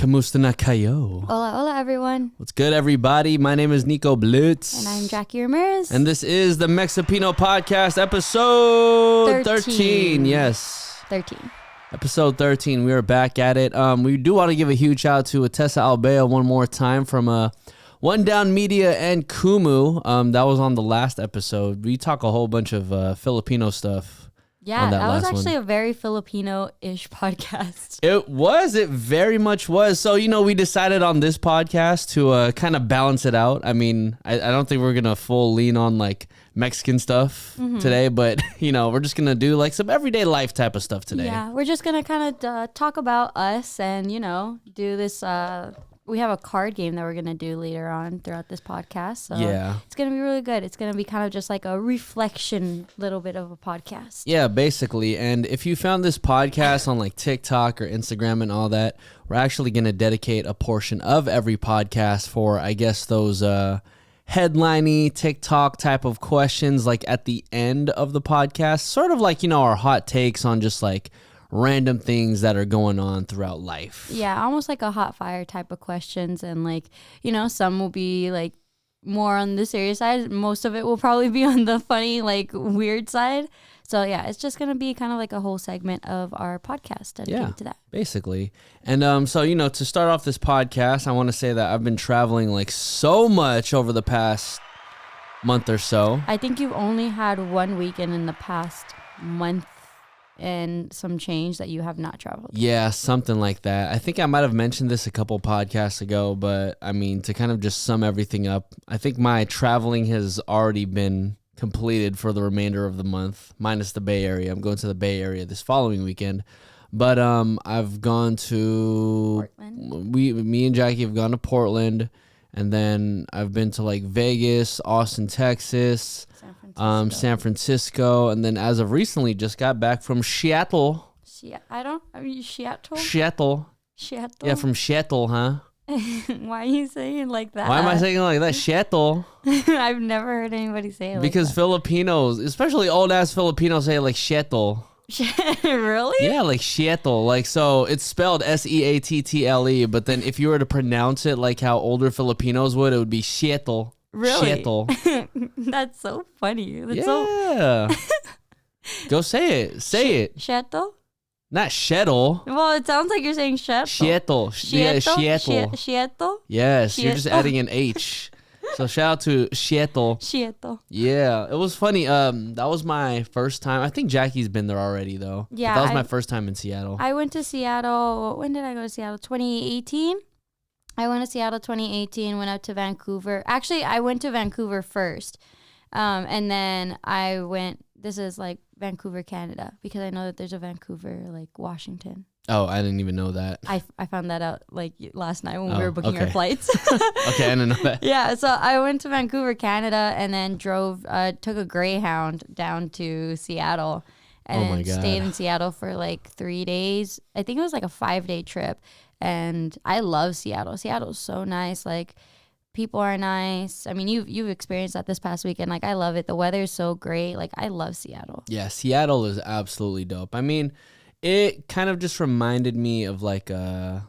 Kamusta na kayo? Hola, hola, everyone. What's good, everybody? My name is Nico Blutz. And I'm Jackie Humorous. And this is the Mexipino podcast, episode 13. Yes. 13. Episode 13. We are back at it. We do want to give a huge shout out to Atessa Albea one more time from One Down Media and Kumu. That was on the last episode. We talk a whole bunch of Filipino stuff. Yeah, that was actually a very Filipino-ish podcast. It very much was. So, we decided on this podcast to kind of balance it out. I mean, I don't think we're going to full lean on like Mexican stuff today, but, we're just going to do like some everyday life type of stuff today. Yeah, we're just going to kind of talk about us and, do this. We have a card game that we're going to do later on throughout this podcast. So yeah. It's going to be really good. It's going to be kind of just like a reflection, little bit of a podcast. Yeah, basically. And if you found this podcast on like TikTok or Instagram and all that, we're actually going to dedicate a portion of every podcast for, I guess, those headliney TikTok type of questions like at the end of the podcast. Sort of like, our hot takes on just like random things that are going on throughout life. Yeah, almost like a hot fire type of questions. And like, some will be like more on the serious side. Most of it will probably be on the funny, like weird side. So yeah, it's just going to be kind of like a whole segment of our podcast dedicated to that. Basically. And so, to start off this podcast, I want to say that I've been traveling like so much over the past month or so. I think you've only had one weekend in the past month and some change that you have not traveled. Yeah, something like that. I think I might have mentioned this a couple podcasts ago, but I mean, to kind of just sum everything up, I think my traveling has already been completed for the remainder of the month, minus the Bay Area. I'm going to the Bay Area this following weekend. But I've gone to Portland. Me and Jackie have gone to Portland, and then I've been to like Vegas, Austin, Texas, San Francisco, and then as of recently just got back from Seattle. Seattle? Seattle. Yeah, from Seattle, huh? Why are you saying it like that? Why am I saying it like that? Seattle. I've never heard anybody say it because like that. Filipinos, especially old ass Filipinos, say it like Seattle. Really? Yeah, like Seattle. Like, so it's spelled Seattle, but then if you were to pronounce it like how older Filipinos would, it would be Seattle. Really? Seattle. That's so funny. Yeah. Go say it. Say it. Seattle? Not Shettle. Well, it sounds like you're saying Seattle. Seattle. Yeah, Seattle. Seattle? Yes, you're just adding an H. So shout out to Seattle. Seattle. Yeah, it was funny. That was my first time. I think Jackie's been there already, though. Yeah. But that was my first time in Seattle. I went to Seattle. When did I go to Seattle? 2018? I went to Seattle 2018, went up to Vancouver. Actually, I went to Vancouver first. And then I went, this is like Vancouver, Canada, because I know that there's a Vancouver, like Washington. Oh, I didn't even know that. I found that out like last night when we were booking our flights. Okay, I didn't know that. Yeah, so I went to Vancouver, Canada, and then took a Greyhound down to Seattle. And stayed in Seattle for like 3 days. I think it was like a 5-day trip. And I love Seattle. Seattle's so nice. Like, people are nice. I mean, you've experienced that this past weekend. Like, I love it. The weather is so great. Like, I love Seattle. Yeah, Seattle is absolutely dope. I mean, it kind of just reminded me of like a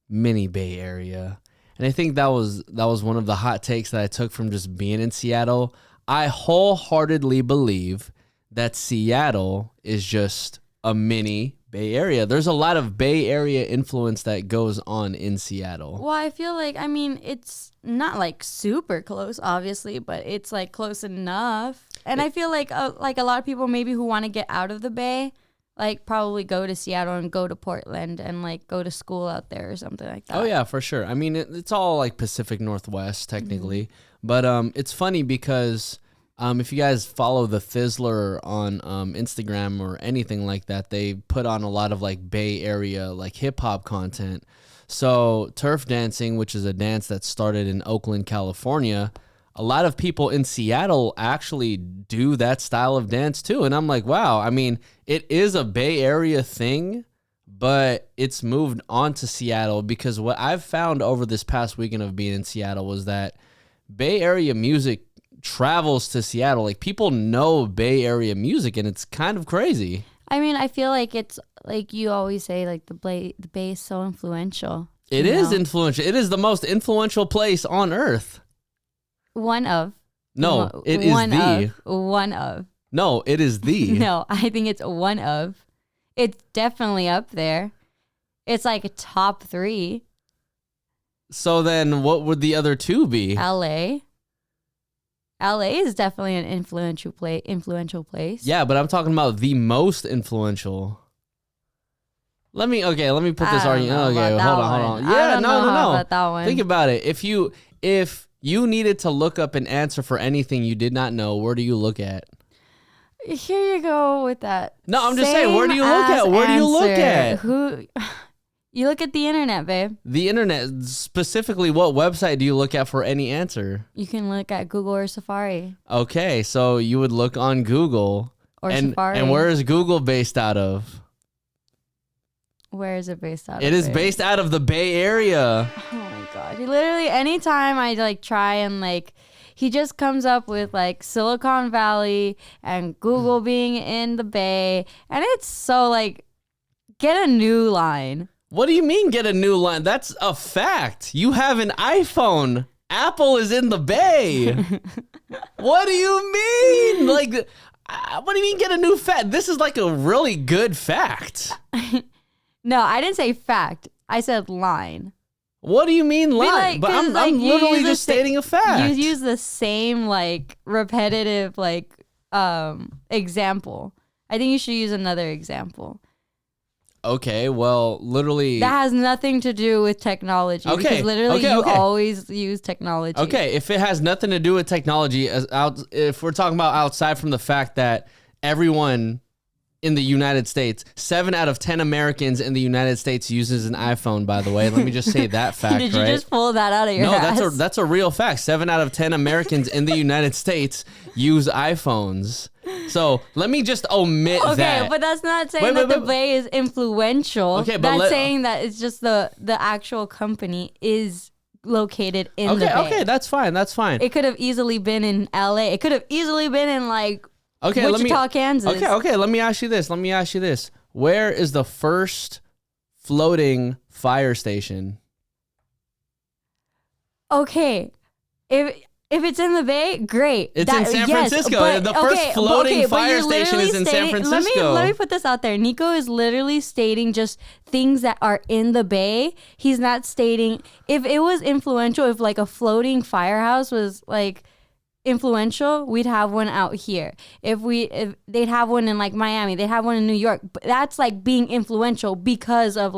mini Bay Area. And I think that was one of the hot takes that I took from just being in Seattle. I wholeheartedly believe that Seattle is just a mini Bay Area. There's a lot of Bay Area influence that goes on in Seattle. Well, I feel like, I mean, it's not like super close, obviously, but it's like close enough. And I feel like a lot of people maybe who want to get out of the Bay, like probably go to Seattle and go to Portland and like go to school out there or something like that. Oh yeah, for sure. I mean, it's all like Pacific Northwest technically, but it's funny because if you guys follow the Thizzler on Instagram or anything like that, they put on a lot of like Bay Area like hip hop content. So turf dancing, which is a dance that started in Oakland, California, a lot of people in Seattle actually do that style of dance too. And I'm like, wow, I mean, it is a Bay Area thing, but it's moved on to Seattle because what I've found over this past weekend of being in Seattle was that Bay Area music travels to Seattle. Like, people know Bay Area music, and it's kind of crazy. I mean, I feel like it's like you always say, like the Bay is so influential. It is influential. It is the most influential place on Earth. One of. No, it is the. One of. No, it is the. No, I think it's one of. It's definitely up there. It's like a top 3. So then what would the other 2 be? LA. LA is definitely an influential place. Yeah, but I'm talking about the most influential. Let me put this argument. Okay, hold on. Yeah, no. Think about it. If you needed to look up an answer for anything you did not know, where do you look at? Here you go with that. No, I'm just saying, where do you look at? Where do you look at? You look at the internet, babe. The internet, specifically, what website do you look at for any answer? You can look at Google or Safari. Okay, so you would look on Google. Or Safari. And where is Google based out of? Where is it based out of? It is based out of the Bay Area. Oh my God. Literally, anytime I try and he just comes up with Silicon Valley and Google being in the Bay. And it's so get a new line. What do you mean get a new line? That's a fact. You have an iPhone. Apple is in the Bay. What do you mean? What do you mean get a new fact? This is a really good fact. No, I didn't say fact. I said line. What do you mean line? But I'm literally just stating a fact. You use the same repetitive example. I think you should use another example. Okay, well, literally... That has nothing to do with technology. Okay, because literally you always use technology. Okay, if it has nothing to do with technology, if we're talking about outside from the fact that everyone in the United States, 7 out of 10 Americans in the United States uses an iPhone, by the way. Let me just say that fact, Did you just pull that out of your ass? No, that's a real fact. 7 out of 10 Americans in the United States use iPhones. So let me just omit that. Okay, but that's not saying that the Bay is influential. Okay, but that's saying that it's just the actual company is located in the Bay. Okay, that's fine. That's fine. It could have easily been in LA. It could have easily been in Wichita, Kansas. Okay. Let me ask you this. Where is the first floating fire station? Okay, if it's in the Bay, great. It's in San Francisco. But, the first floating fire station is in San Francisco. Let me put this out there. Nico is literally stating just things that are in the Bay. He's not stating if it was influential. If a floating firehouse was influential, we'd have one out here. If they'd have one in Miami, they'd have one in New York. But that's being influential because of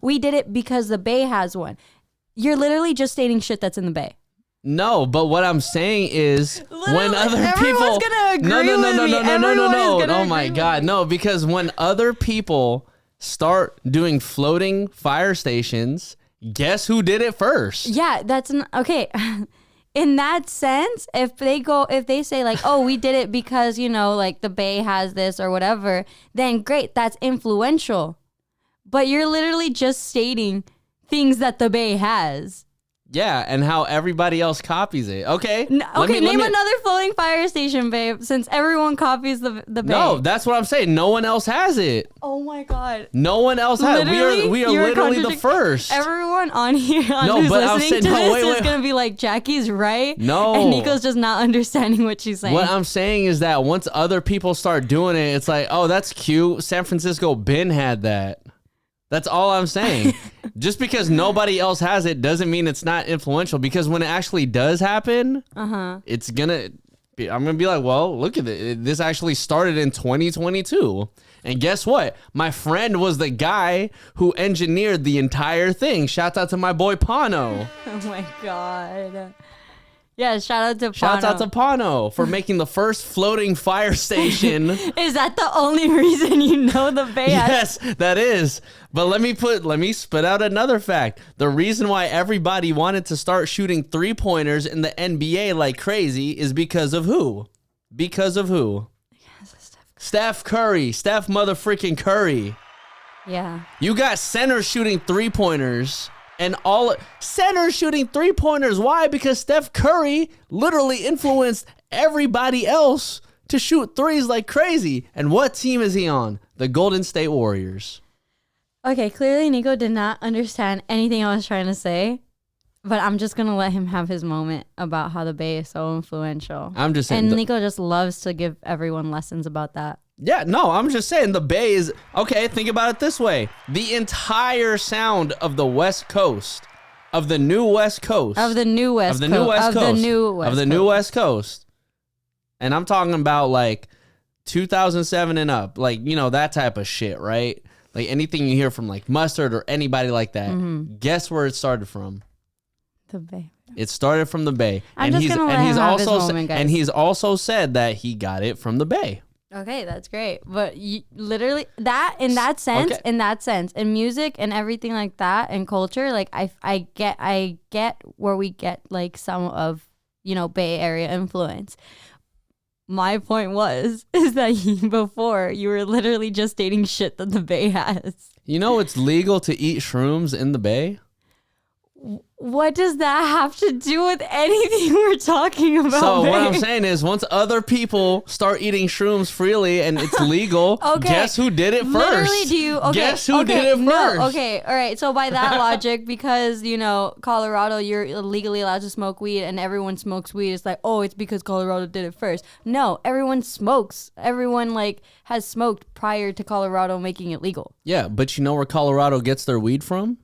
we did it because the Bay has one. You're literally just stating shit that's in the Bay. No, but what I'm saying is when other people gonna agree no. Oh my God, no, because when other people start doing floating fire stations, guess who did it first? Yeah, that's okay. In that sense, if they say oh, we did it because the Bay has this or whatever, then great, that's influential. But you're literally just stating things that the Bay has. Yeah, and how everybody else copies it. Okay. Name another floating fire station, babe, since everyone copies the Bay. No, that's what I'm saying. No one else has it. Oh my God. No one else has it. We are literally the first. Everyone on here who's listening to this is going to be like, Jackie's right. No. And Nico's just not understanding what she's saying. What I'm saying is that once other people start doing it, it's oh, that's cute. San Francisco Ben had that. That's all I'm saying. Just because nobody else has it doesn't mean it's not influential, because when it actually does happen, it's gonna be, I'm gonna be well, look at it. This actually started in 2022. And guess what? My friend was the guy who engineered the entire thing. Shout out to my boy Pano. Oh my God. Yeah, shout out to Pano. Shout out to Pano for making the first floating fire station. Is that the only reason you know the Bay? Yes, that is. But let me spit out another fact. The reason why everybody wanted to start shooting 3-pointers in the NBA like crazy is because of who? Because of who? Yes, Steph Curry. Steph motherfreaking Curry. Yeah. You got centers shooting 3-pointers. And all centers shooting 3-pointers. Why? Because Steph Curry literally influenced everybody else to shoot threes like crazy. And what team is he on? The Golden State Warriors. Okay, clearly Nico did not understand anything I was trying to say, but I'm just going to let him have his moment about how the Bay is so influential. I'm just saying. And Nico just loves to give everyone lessons about that. Yeah, no, I'm just saying the Bay is, okay, think about it this way. The entire sound of the West Coast, of the new West Coast. Of the new West Coast. And I'm talking about like 2007 and up, like, you know, that type of shit, right? Like anything you hear from like Mustard or anybody like that. Mm-hmm. Guess where it started from? The Bay. It started from the Bay. I'm just gonna let him have his moment, guys. And he's also said that he got it from the Bay. Okay, that's great. But you, literally that in that sense, in music and everything like that and culture, like I get where we get like some of, you know, Bay Area influence. My point is that before you were literally just stating shit that the Bay has. You know it's legal to eat shrooms in the Bay? What does that have to do with anything we're talking about? So Bay? what I'm saying is once other people start eating shrooms freely and it's legal, guess who did it first? Literally, Guess who did it first? Okay, all right. So by that logic, because, you know, Colorado, you're legally allowed to smoke weed and everyone smokes weed. It's like, oh, it's because Colorado did it first. No, everyone smokes. Everyone like has smoked prior to Colorado making it legal. Yeah, but you know where Colorado gets their weed from?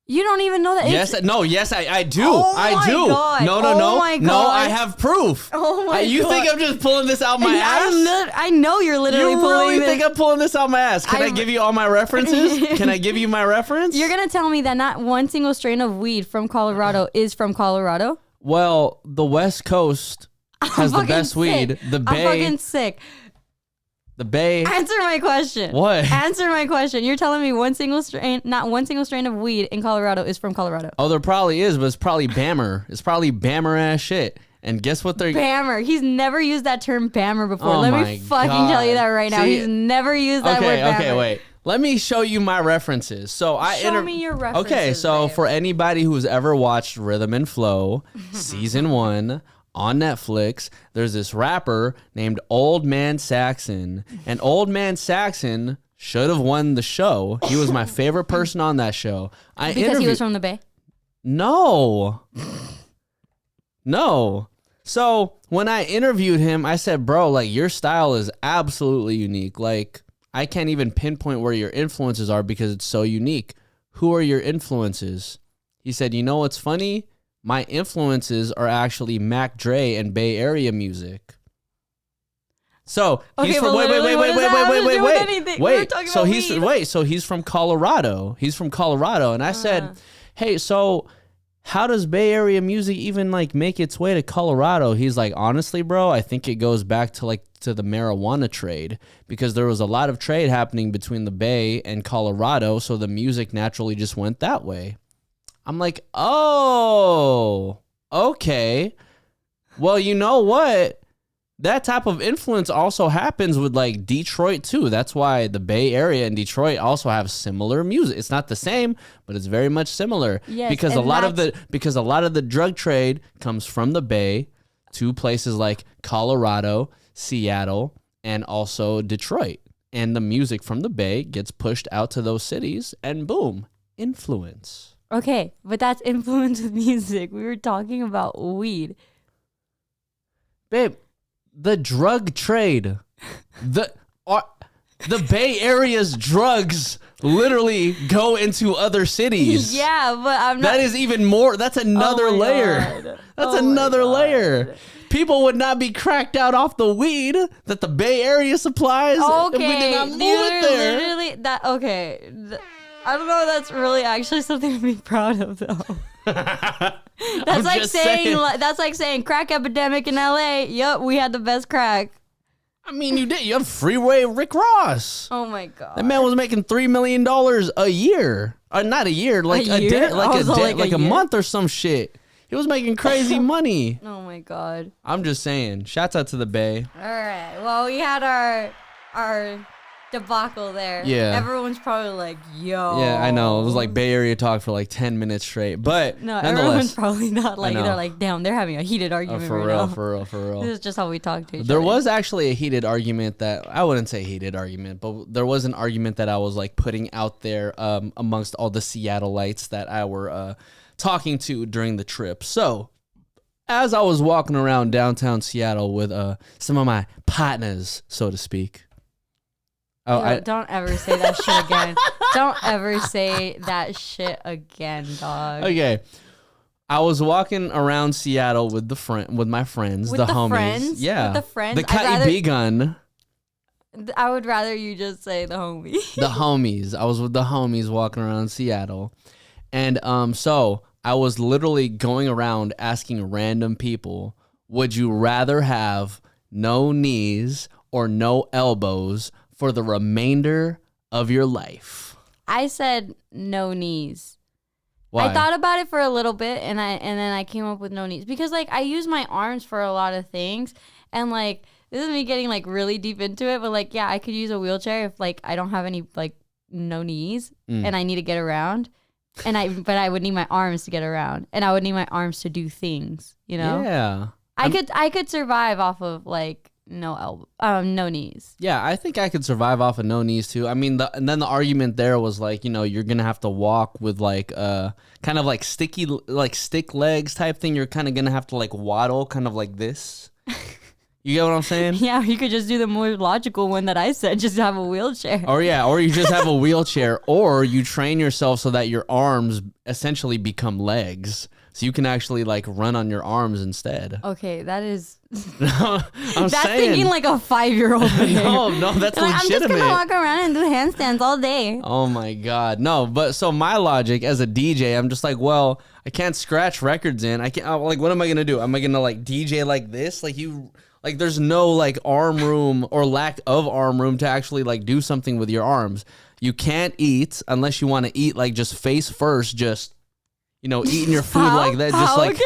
You don't even know that. Yes, I do. Oh I do. God. No, my God. no, I have proof. Oh my God. You think I'm just pulling this out my ass? I know you're literally pulling this. Think I'm pulling this out my ass? Can I give you all my references? Can I give you my reference? You're going to tell me that not one single strain of weed from Colorado is from Colorado? Well, the West Coast has the best weed. The Bay. I'm fucking sick. The Bay. Answer my question. What? Answer my question. You're telling me not one single strain of weed in Colorado is from Colorado. Oh, there probably is, but it's probably Bammer. It's probably Bammer ass shit. And guess what they're... Bammer. He's never used that term Bammer before. Let me fucking tell you that right now. He's never used that word Bammer. Okay, wait. Let me show you my references. Show me your references. Okay, so babe. For anybody who's ever watched Rhythm and Flow, season 1... on Netflix, there's this rapper named Old Man Saxon. And Old Man Saxon should have won the show. He was my favorite person on that show. Because he was from the Bay? No. No. So when I interviewed him, I said, bro, like your style is absolutely unique. Like I can't even pinpoint where your influences are because it's so unique. Who are your influences? He said, you know what's funny? My influences are actually Mac Dre and Bay Area music. So he's from So he's from Colorado. He's from Colorado, and I said, "Hey, so how does Bay Area music even like make its way to Colorado?" He's like, "Honestly, bro, I think it goes back to the marijuana trade because there was a lot of trade happening between the Bay and Colorado, so the music naturally just went that way." I'm like, oh, okay. Well, you know what? That type of influence also happens with like Detroit too. That's why the Bay Area and Detroit also have similar music. It's not the same, but it's very much similar. Yes, because a lot of the drug trade comes from the Bay to places like Colorado, Seattle, and also Detroit. And the music from the Bay gets pushed out to those cities and boom, influence. Okay, but that's influence with music. We were talking about weed. Babe, the drug trade, the Bay Area's drugs literally go into other cities. Yeah, but I'm not. That is even more. That's another layer. God. That's another layer. People would not be cracked out off the weed that the Bay Area supplies if we did not move it there. Literally, okay. I don't know if that's really actually something to be proud of, though. That's like saying crack epidemic in LA. Yup, we had the best crack. I mean, you did. You have Freeway Rick Ross. Oh my God. That man was making $3 million a year. Not a year, like a day, like a month or some shit. He was making crazy money. Oh my God. I'm just saying. Shouts out to the Bay. All right. Well, we had our debacle there. Yeah. Everyone's probably like, yo. Yeah, I know. It was like Bay Area talk for like 10 minutes straight. But No, nonetheless, everyone's probably not like, they're like, damn, they're having a heated argument for right real, now. for real, for real. This is just how we talk to each other. There was actually a heated argument that, I wouldn't say heated argument, but there was an argument that I was like putting out there amongst all the Seattleites that I were talking to during the trip. So, as I was walking around downtown Seattle with some of my partners, so to speak. Yo, don't ever say that shit again. Don't ever say that shit again, dog. Okay. I was walking around Seattle with my friends, with the the homies. friends? Yeah. With the friends? The Cutty B gun. I would rather you just say the homie. The homies. I was with the homies walking around Seattle. And so I was literally going around asking random people, would you rather have no knees or no elbows for the remainder of your life? I said no knees. Why? I thought about it for a little bit and then I came up with no knees because like I use my arms for a lot of things and like this is me getting like really deep into it, but like yeah, I could use a wheelchair if like I don't have any like no knees and I need to get around. But I would need my arms to get around and I would need my arms to do things, you know? Yeah. I could survive off of like no knees. Yeah, I think I could survive off of no knees too. I mean, and then the argument there was like, you know, you're gonna have to walk with like kind of like sticky, like stick legs type thing. You're kind of gonna have to like waddle, kind of like this. You get what I'm saying? Yeah, you could just do the more logical one that I said, just have a wheelchair. Or you just have a wheelchair, or you train yourself so that your arms essentially become legs. So you can actually like run on your arms instead. Okay, that is. I'm that's saying. thinking like a 5-year-old. No, that's like, legitimate. I'm just gonna walk around and do handstands all day. Oh my God, no! But so my logic as a DJ, I'm just like, well, I can't scratch records in. I can't. Like, what am I gonna do? Am I gonna like DJ like this? Like there's no like arm room or lack of arm room to actually like do something with your arms. You can't eat unless you want to eat like just face first, just. You know, eating your food like that, just like, okay?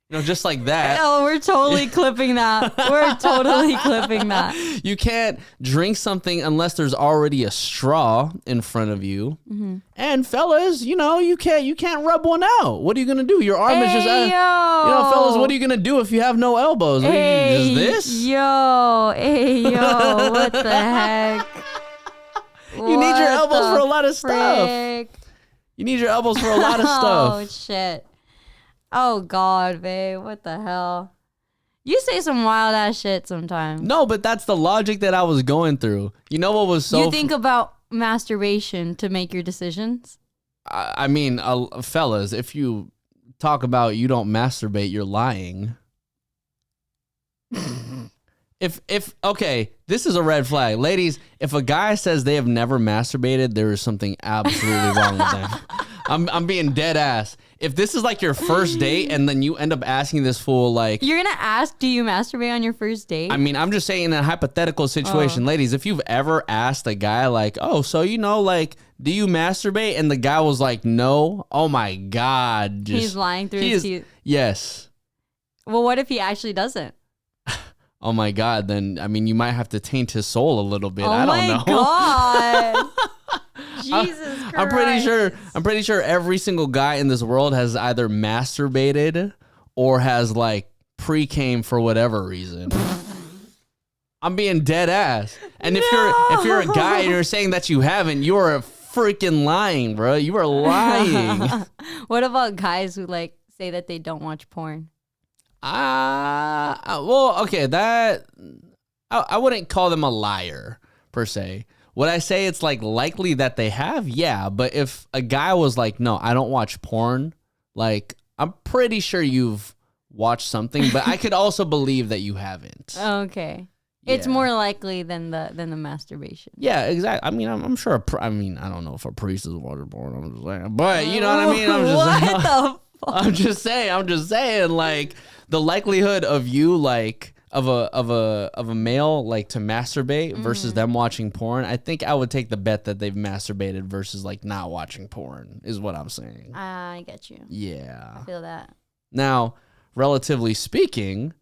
you know, just like that. Oh, we're totally clipping that. We're totally clipping that. You can't drink something unless there's already a straw in front of you. Mm-hmm. And fellas, you know, you can't rub one out. What are you gonna do? Your arm is just, you know, fellas, what are you gonna do if you have no elbows? Just this? Yo, what the heck? You need your elbows for a lot of stuff. You need your elbows for a lot of stuff. Oh, shit. Oh, God, babe. What the hell? You say some wild ass shit sometimes. No, but that's the logic that I was going through. You know what was so... You think about masturbation to make your decisions? I mean, fellas, if you talk about you don't masturbate, you're lying. Okay, this is a red flag. Ladies, if a guy says they have never masturbated, there is something absolutely wrong with them. I'm being dead ass. If this is like your first date and then you end up asking this fool like... You're going to ask, do you masturbate on your first date? I mean, I'm just saying in a hypothetical situation. Ladies, if you've ever asked a guy like, oh, so you know, like, do you masturbate? And the guy was like, no. Oh my God. He's lying through his teeth. Yes. Well, what if he actually doesn't? Oh my God, then I mean you might have to taint his soul a little bit. Oh I don't know. God. Jesus Christ. I'm pretty sure every single guy in this world has either masturbated or has like pre-came for whatever reason. I'm being dead ass. And if you're a guy and you're saying that you haven't, you are freaking lying, bro. You are lying. What about guys who like say that they don't watch porn? Well, okay, that I wouldn't call them a liar per se. Would I say it's like likely that they have? Yeah, but if a guy was like, "No, I don't watch porn," like I'm pretty sure you've watched something, but I could also believe that you haven't. Okay. It's more likely than the masturbation. Yeah, exactly. I mean, I'm sure. I mean, I don't know if a priest is watching porn. I'm just saying, but you know what I mean. I'm just saying. What the fuck? I'm just saying. Like the likelihood of you, like of a male, like to masturbate versus them watching porn. I think I would take the bet that they've masturbated versus like not watching porn. Is what I'm saying. I get you. Yeah. I feel that. Now, relatively speaking.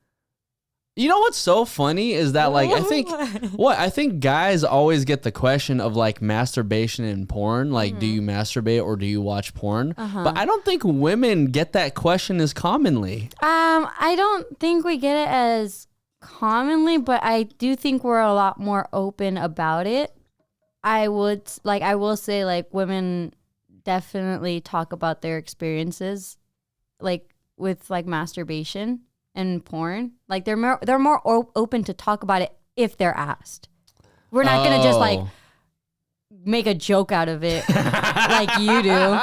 You know what's so funny is that like I think guys always get the question of like masturbation in porn, like do you masturbate or do you watch porn? But I don't think women get that question as commonly. I don't think we get it as commonly, but I do think we're a lot more open about it. I will say like women definitely talk about their experiences like with like masturbation and porn. Like they're more open to talk about it if they're asked. We're not gonna just like make a joke out of it like you do.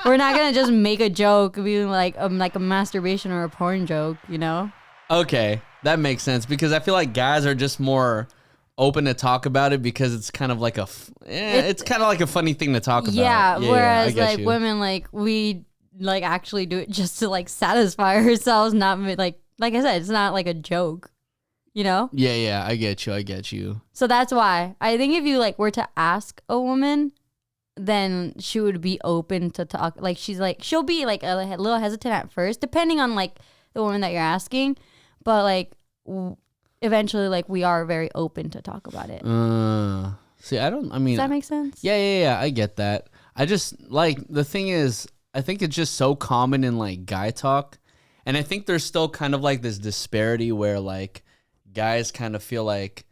We're not gonna just make a joke being like a masturbation or a porn joke, you know? Okay, that makes sense because I feel like guys are just more open to talk about it because it's kind of like it's kind of like a funny thing to talk about. Yeah, whereas like women, like we like actually do it just to like satisfy ourselves, not like I said, it's not like a joke, you know? Yeah, I get you. So that's why I think if you like were to ask a woman, then she would be open to talk. Like she'll be like a little hesitant at first, depending on like the woman that you're asking, but like eventually like we are very open to talk about it. Does that make sense? Yeah, I get that. I just like the thing is I think it's just so common in like guy talk. And I think there's still kind of like this disparity where like guys kind of feel like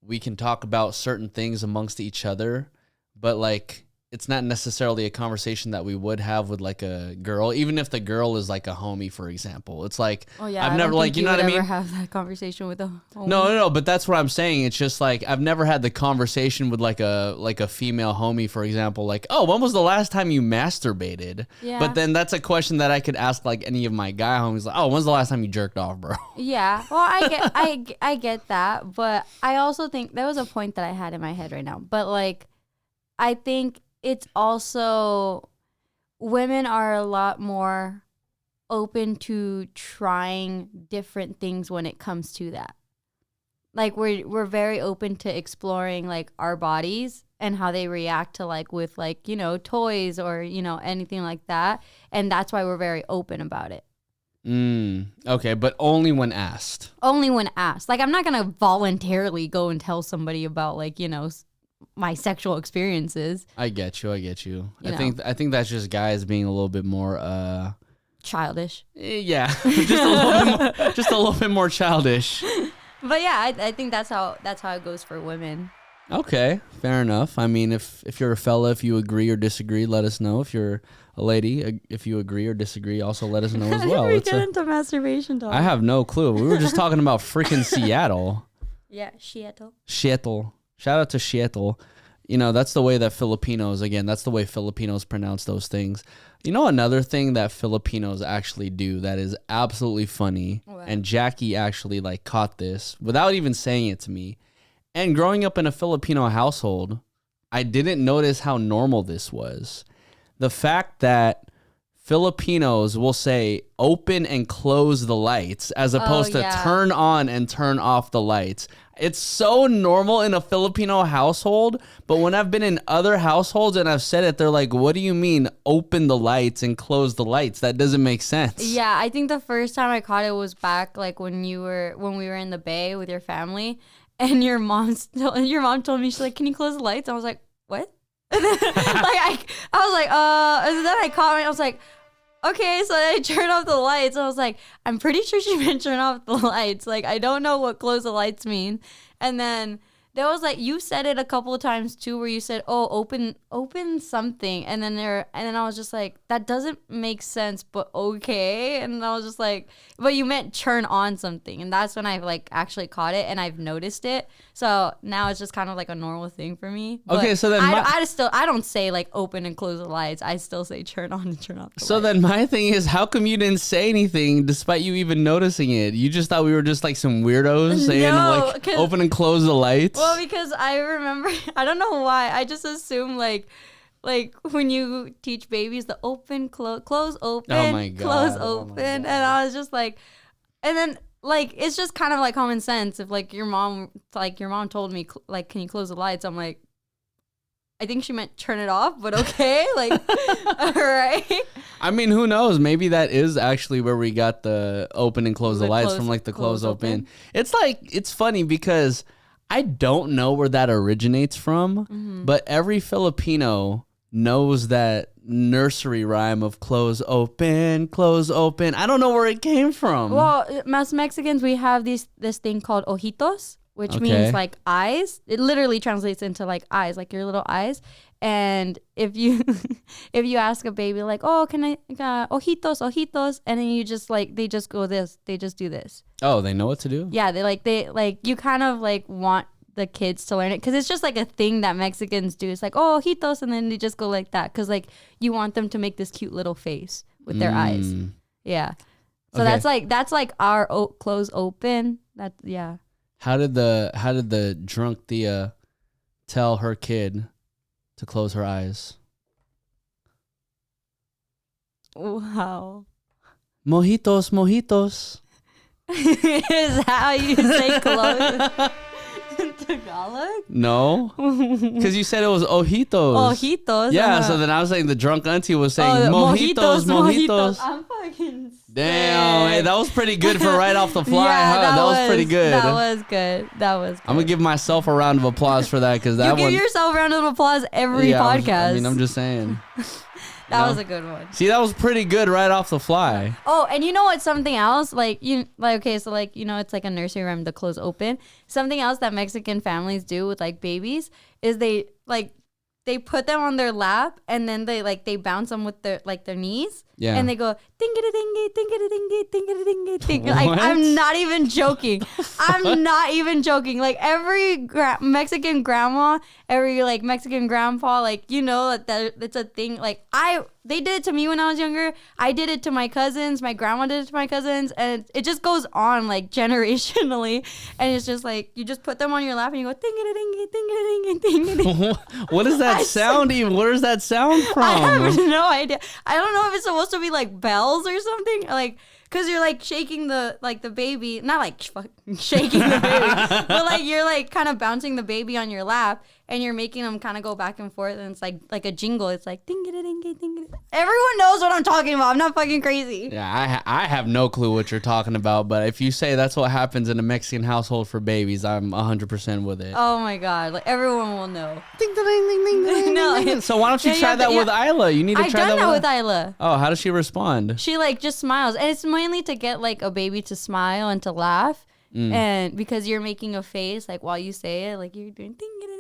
we can talk about certain things amongst each other, but like it's not necessarily a conversation that we would have with like a girl, even if the girl is like a homie, for example. It's like, I've never like, you know what I mean? Never have that conversation with a homie. No, but that's what I'm saying. It's just like, I've never had the conversation with like a female homie, for example, like, oh, when was the last time you masturbated? Yeah. But then that's a question that I could ask like any of my guy homies, like, oh, when's the last time you jerked off, bro? Yeah. Well, I get that, but I also think there was a point that I had in my head right now, but like, I think it's also women are a lot more open to trying different things when it comes to that. Like we're very open to exploring like our bodies and how they react to like with like, you know, toys or, you know, anything like that. And that's why we're very open about it. Okay, but only when asked. Only when asked. Like I'm not going to voluntarily go and tell somebody about like, you know, my sexual experiences. I get you. I think that's just guys being a little bit more childish. Yeah, just a little bit more childish. But yeah, I think that's how it goes for women. Okay, fair enough. I mean, if you're a fella, if you agree or disagree, let us know. If you're a lady, if you agree or disagree, also let us know as well. How did we get into masturbation talk? I have no clue. We were just talking about freaking Seattle. Yeah, Seattle. Shout out to Seattle. You know, that's the way that that's the way Filipinos pronounce those things. You know, another thing that Filipinos actually do that is absolutely funny, and Jackie actually like caught this without even saying it to me. And growing up in a Filipino household, I didn't notice how normal this was. The fact that Filipinos will say open and close the lights as opposed to turn on and turn off the lights. It's so normal in a Filipino household, but when I've been in other households and I've said it, they're like, what do you mean open the lights and close the lights? That doesn't make sense. Yeah, I think the first time I caught it was back like when we were in the Bay with your family, and your mom told me, she's like, can you close the lights? I was like, what? And then, I was like, and then I caught it, I was like, okay, so I turned off the lights. I was like, I'm pretty sure she meant turn off the lights. Like, I don't know what close the lights mean. And then there was like, you said it a couple of times too, where you said, oh, open something. And then I was just like, that doesn't make sense, but okay. And I was just like, but you meant turn on something. And that's when I like actually caught it and I've noticed it. So now it's just kind of like a normal thing for me. But okay, so then I don't say like open and close the lights. I still say turn on and turn off the lights. So then my thing is, how come you didn't say anything despite you even noticing it? You just thought we were just like some weirdos saying like open and close the lights? Well, because I remember, I don't know why, I just assume like when you teach babies the open, close, open, oh my God. Close, open, and I was just like, and then like it's just kind of like common sense. If like your mom told me like, can you close the lights? I'm like, I think she meant turn it off, but okay, like, all right. I mean, who knows? Maybe that is actually where we got the open and close the lights from, like the close open. It's like, it's funny because I don't know where that originates from, but every Filipino knows that nursery rhyme of close open, close open. I don't know where it came from. Well, as Mexicans, we have this thing called ojitos, which means like eyes. It literally translates into like eyes, like your little eyes. And if you if you ask a baby like, oh, can I ojitos, ojitos, and then you just like, they just go this, they just do this. Oh, they know what to do? Yeah, they you kind of like want the kids to learn it because it's just like a thing that Mexicans do. It's like, oh, ojitos, and then they just go like that because like you want them to make this cute little face with their eyes. Yeah. So okay. that's like our close open. That yeah. How did the drunk Thea tell her kid to close her eyes? Wow. Mojitos, mojitos. Is that how you say close? Tagalog? No, because you said it was ojitos. Ojitos. Yeah, so then I was saying the drunk auntie was saying mojitos. I'm fucking damn. Hey, that was pretty good for right off the fly, huh? That was pretty good. That was good. I'm gonna give myself a round of applause for that because that you give yourself a round of applause every podcast. I'm just saying. That was a good one. See, that was pretty good right off the fly. Oh, and you know what's something else? Okay, so like, it's like a nursery rhyme, the close open. Something else that Mexican families do with like babies is they put them on their lap and then they bounce them with their knees. Yeah. And they go dingity dingy, dingity dingy, dingity dingy, ding. Like, I'm not even joking. I'm not even joking. Like every Mexican grandma, every like Mexican grandpa, like that it's a thing. Like they did it to me when I was younger. I did it to my cousins. My grandma did it to my cousins, and it just goes on like generationally. And it's just like you just put them on your lap and you go dingity dingy, dingity dingy, dingity. What is that sound even? Where does that sound from? I have no idea. I don't know if it's supposed to be like bells or something, like because you're like shaking the baby, not like shaking the baby, but like you're like kind of bouncing the baby on your lap and you're making them kind of go back and forth, and it's like a jingle. It's like ding ding ding ding. Everyone knows what I'm talking about. I'm not fucking crazy. Yeah, I have no clue what you're talking about, but if you say that's what happens in a Mexican household for babies, I'm 100% with it. Oh my god, like everyone will know. Ding ding ding ding ding. No, so why don't you try that with Isla? You need to try that. I've done that with Isla. Oh, how does she respond? She like just smiles, and it's mainly to get like a baby to smile and to laugh, and because you're making a face like while you say it, like you're doing ding ding ding.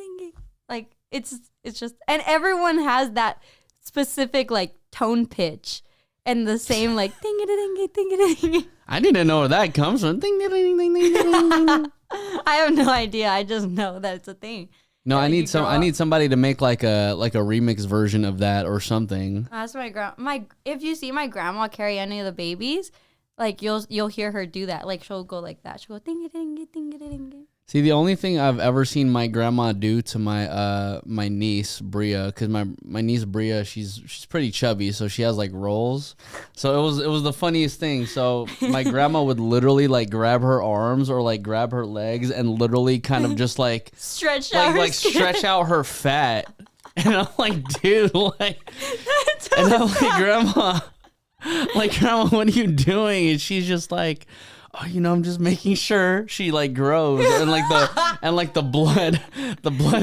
Like it's just, and everyone has that specific like tone pitch and the same like ding ding ding ding ding. I need to know where that comes from. Ding ding ding ding ding ding. I have no idea. I just know that it's a thing. No, I need somebody to make like a remix version of that or something. That's if you see my grandma carry any of the babies, like you'll hear her do that. Like she'll go like that. She'll go ding ding ding ding ding. See, the only thing I've ever seen my grandma do to my my niece Bria, because my niece Bria, she's pretty chubby, so she has like rolls. So it was the funniest thing. So my grandma would literally like grab her arms or like grab her legs and literally kind of just like stretch out her fat. And I'm like, dude, like, and I'm like, grandma, what are you doing? And she's just like, oh, I'm just making sure she like grows and like the blood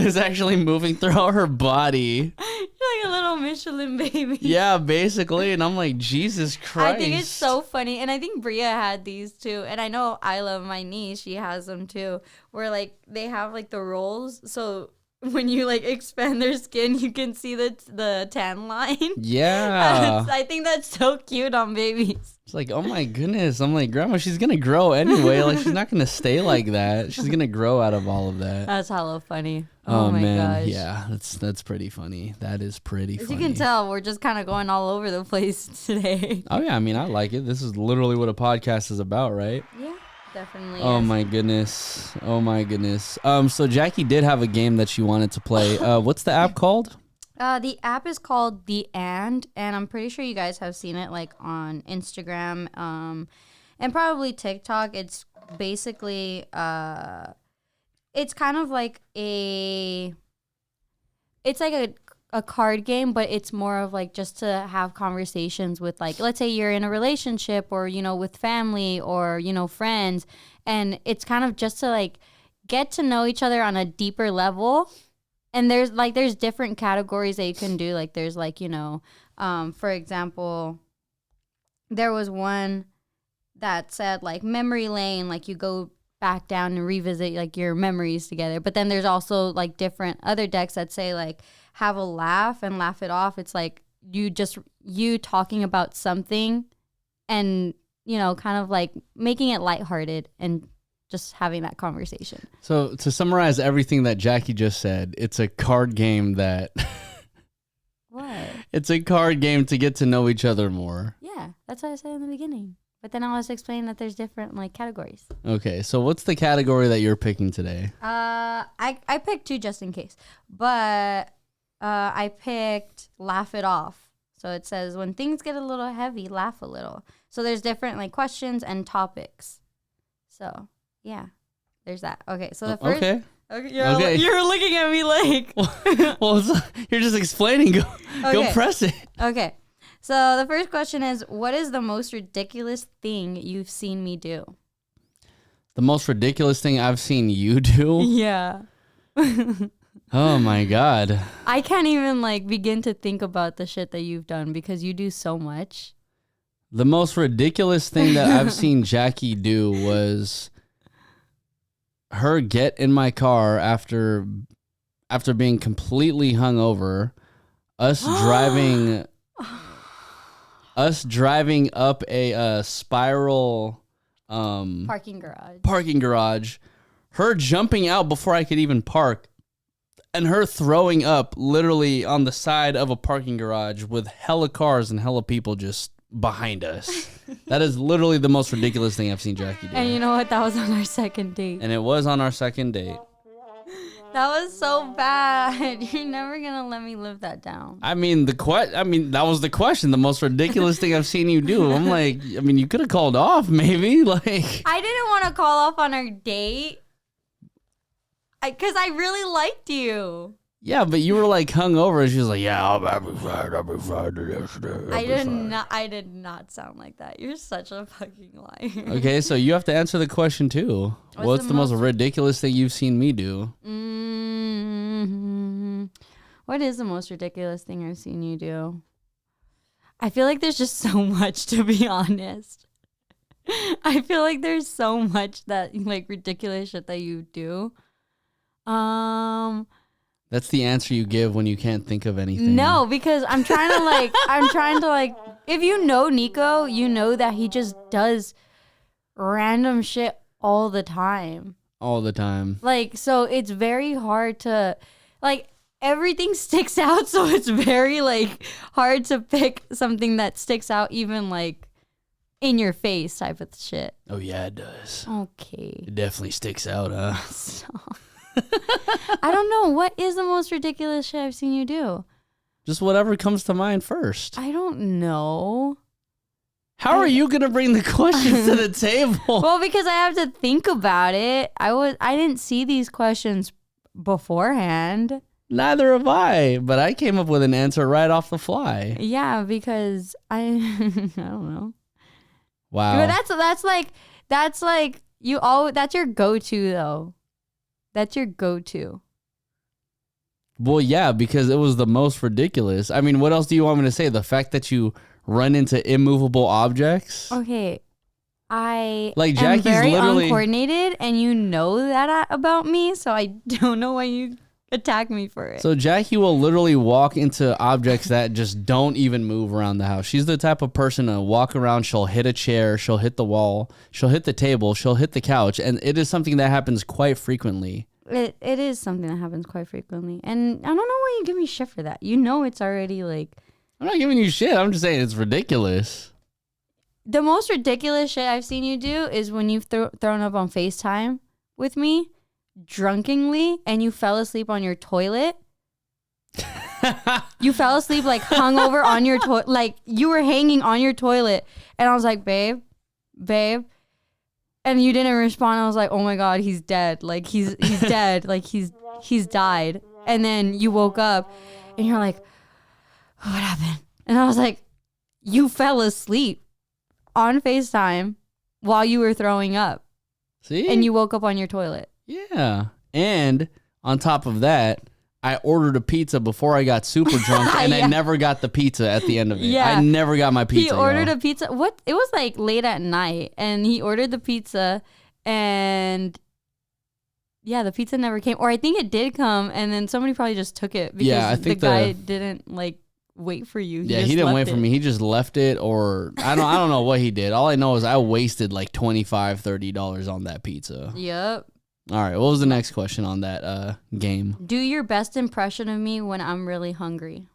is actually moving throughout her body. You're like a little Michelin baby. Yeah, basically. And I'm like, Jesus Christ. I think it's so funny. And I think Bria had these too. And I know Isla, my niece, she has them too, where like they have like the rolls. So when you like expand their skin, you can see the tan line. Yeah. I think that's so cute on babies. It's like, oh my goodness. I'm like, grandma, she's going to grow anyway. Like, she's not going to stay like that. She's going to grow out of all of that. That's hella funny. Oh my man. gosh. Yeah, that's pretty funny. That is pretty funny. As you can tell, we're just kind of going all over the place today. Oh yeah, I mean, I like it. This is literally what a podcast is about, right? Yeah. Definitely. Oh my goodness. Oh my goodness. So Jackie did have a game that she wanted to play. What's the app called? The app is called The And I'm pretty sure you guys have seen it like on Instagram, and probably TikTok. It's basically it's kind of like it's like a card game, but it's more of like just to have conversations with, like, let's say you're in a relationship or, you know, with family or, you know, friends. And it's kind of just to like get to know each other on a deeper level. And there's different categories that you can do. Like there's like, you know, for example, there was one that said like memory lane, like you go back down and revisit like your memories together. But then there's also like different other decks that say like have a laugh and laugh it off. It's like you talking about something and, you know, kind of like making it lighthearted and just having that conversation. So to summarize everything that Jackie just said, it's a card game that What? It's a card game to get to know each other more. Yeah, that's what I said in the beginning. But then I was explaining that there's different like categories. Okay, so what's the category that you're picking today? I picked 2 just in case, but I picked laugh it off. So it says when things get a little heavy, laugh a little. So there's different like questions and topics. So yeah, there's that. Okay, so the first. Okay. You're looking at me like. well, you're just explaining. Go press it. Okay. So the first question is, what is the most ridiculous thing you've seen me do? The most ridiculous thing I've seen you do? Yeah. Oh my God. I can't even like begin to think about the shit that you've done because you do so much. The most ridiculous thing that I've seen Jackie do was her get in my car after being completely hungover, us driving up a spiral parking garage, her jumping out before I could even park, and her throwing up literally on the side of a parking garage with hella cars and hella people just behind us. That is literally the most ridiculous thing I've seen Jackie do. And you know what? That was on our second date. And it was on our second date. That was so bad. You're never gonna let me live that down. I mean, that was the question. The most ridiculous thing I've seen you do. I'm like, I mean, you could have called off, maybe. Like, I didn't want to call off on our date because I really liked you. Yeah, but you were like hungover, and she was like, "Yeah, I'll be fine the next day." I did not sound like that. You're such a fucking liar. Okay, so you have to answer the question too. What's the most ridiculous thing you've seen me do? What is the most ridiculous thing I've seen you do? I feel like there's just so much, to be honest. I feel like there's so much that like ridiculous shit that you do. That's the answer you give when you can't think of anything. No, because I'm trying to like, if you know Nico, you know that he just does random shit all the time. All the time. Like, so it's very hard to, like, everything sticks out, so it's very, like, hard to pick something that sticks out even, like, in your face type of shit. Oh, yeah, it does. Okay. It definitely sticks out, huh? Stop. I don't know. What is the most ridiculous shit I've seen you do? Just whatever comes to mind first. I don't know. How are you going to bring the questions to the table? Well, because I have to think about it. I didn't see these questions beforehand. Neither have I, but I came up with an answer right off the fly. Yeah, because I don't know. Wow. But that's like that's your go-to though. That's your go-to. Well, yeah, because it was the most ridiculous. I mean, what else do you want me to say? The fact that you run into immovable objects? Okay. I Jackie's am very literally uncoordinated, and you know that about me, so I don't know why you attack me for it. So Jackie will literally walk into objects that just don't even move around the house. She's the type of person to walk around. She'll hit a chair. She'll hit the wall. She'll hit the table. She'll hit the couch. And it is something that happens quite frequently. It is something that happens quite frequently. And I don't know why you give me shit for that. You know it's already like... I'm not giving you shit. I'm just saying it's ridiculous. The most ridiculous shit I've seen you do is when you've thrown up on FaceTime with me drunkenly and you fell asleep on your toilet. You fell asleep like hungover on your toilet, like you were hanging on your toilet, and I was like, babe, and you didn't respond. I was like, oh my god, he's dead, like he's dead, like he's died. And then you woke up And you're like, what happened? And I was like, you fell asleep on FaceTime while you were throwing up. See? And you woke up on your toilet. Yeah. And on top of that, I ordered a pizza before I got super drunk, and I never got the pizza at the end of it. Yeah. I never got my pizza. He ordered a pizza. What? It was like late at night, and he ordered the pizza, and yeah, the pizza never came. Or I think it did come, and then somebody probably just took it because I think the guy didn't like wait for you. He didn't wait for me. He just left it, or I don't know what he did. All I know is I wasted like $25-$30 on that pizza. Yep. All right, what was the next question on that game? Do your best impression of me when I'm really hungry.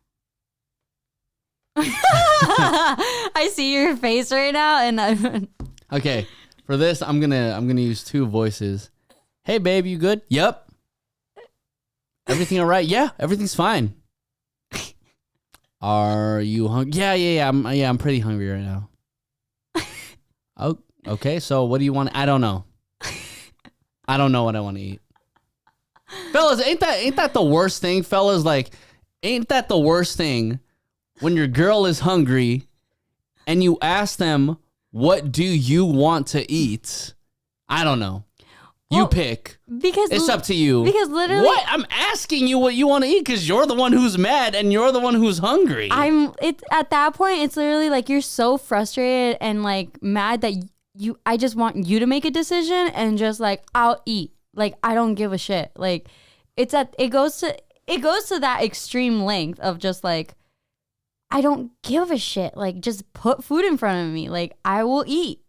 I see your face right now, and okay, for this, I'm gonna use two voices. Hey, babe, you good? Yep. Everything all right? Yeah, everything's fine. Are you hungry? Yeah. I'm pretty hungry right now. Oh, okay. So what do you want? I don't know. I don't know what I want to eat. Fellas, ain't that the worst thing, fellas? Like, ain't that the worst thing when your girl is hungry and you ask them, what do you want to eat? I don't know. You pick. Because it's up to you. Because literally, what? I'm asking you what you want to eat because you're the one who's mad and you're the one who's hungry. It's at that point, it's literally like you're so frustrated and like mad that I just want you to make a decision and just like, I'll eat. Like, I don't give a shit. Like, it goes to that extreme length of just like, I don't give a shit. Like, just put food in front of me. Like, I will eat.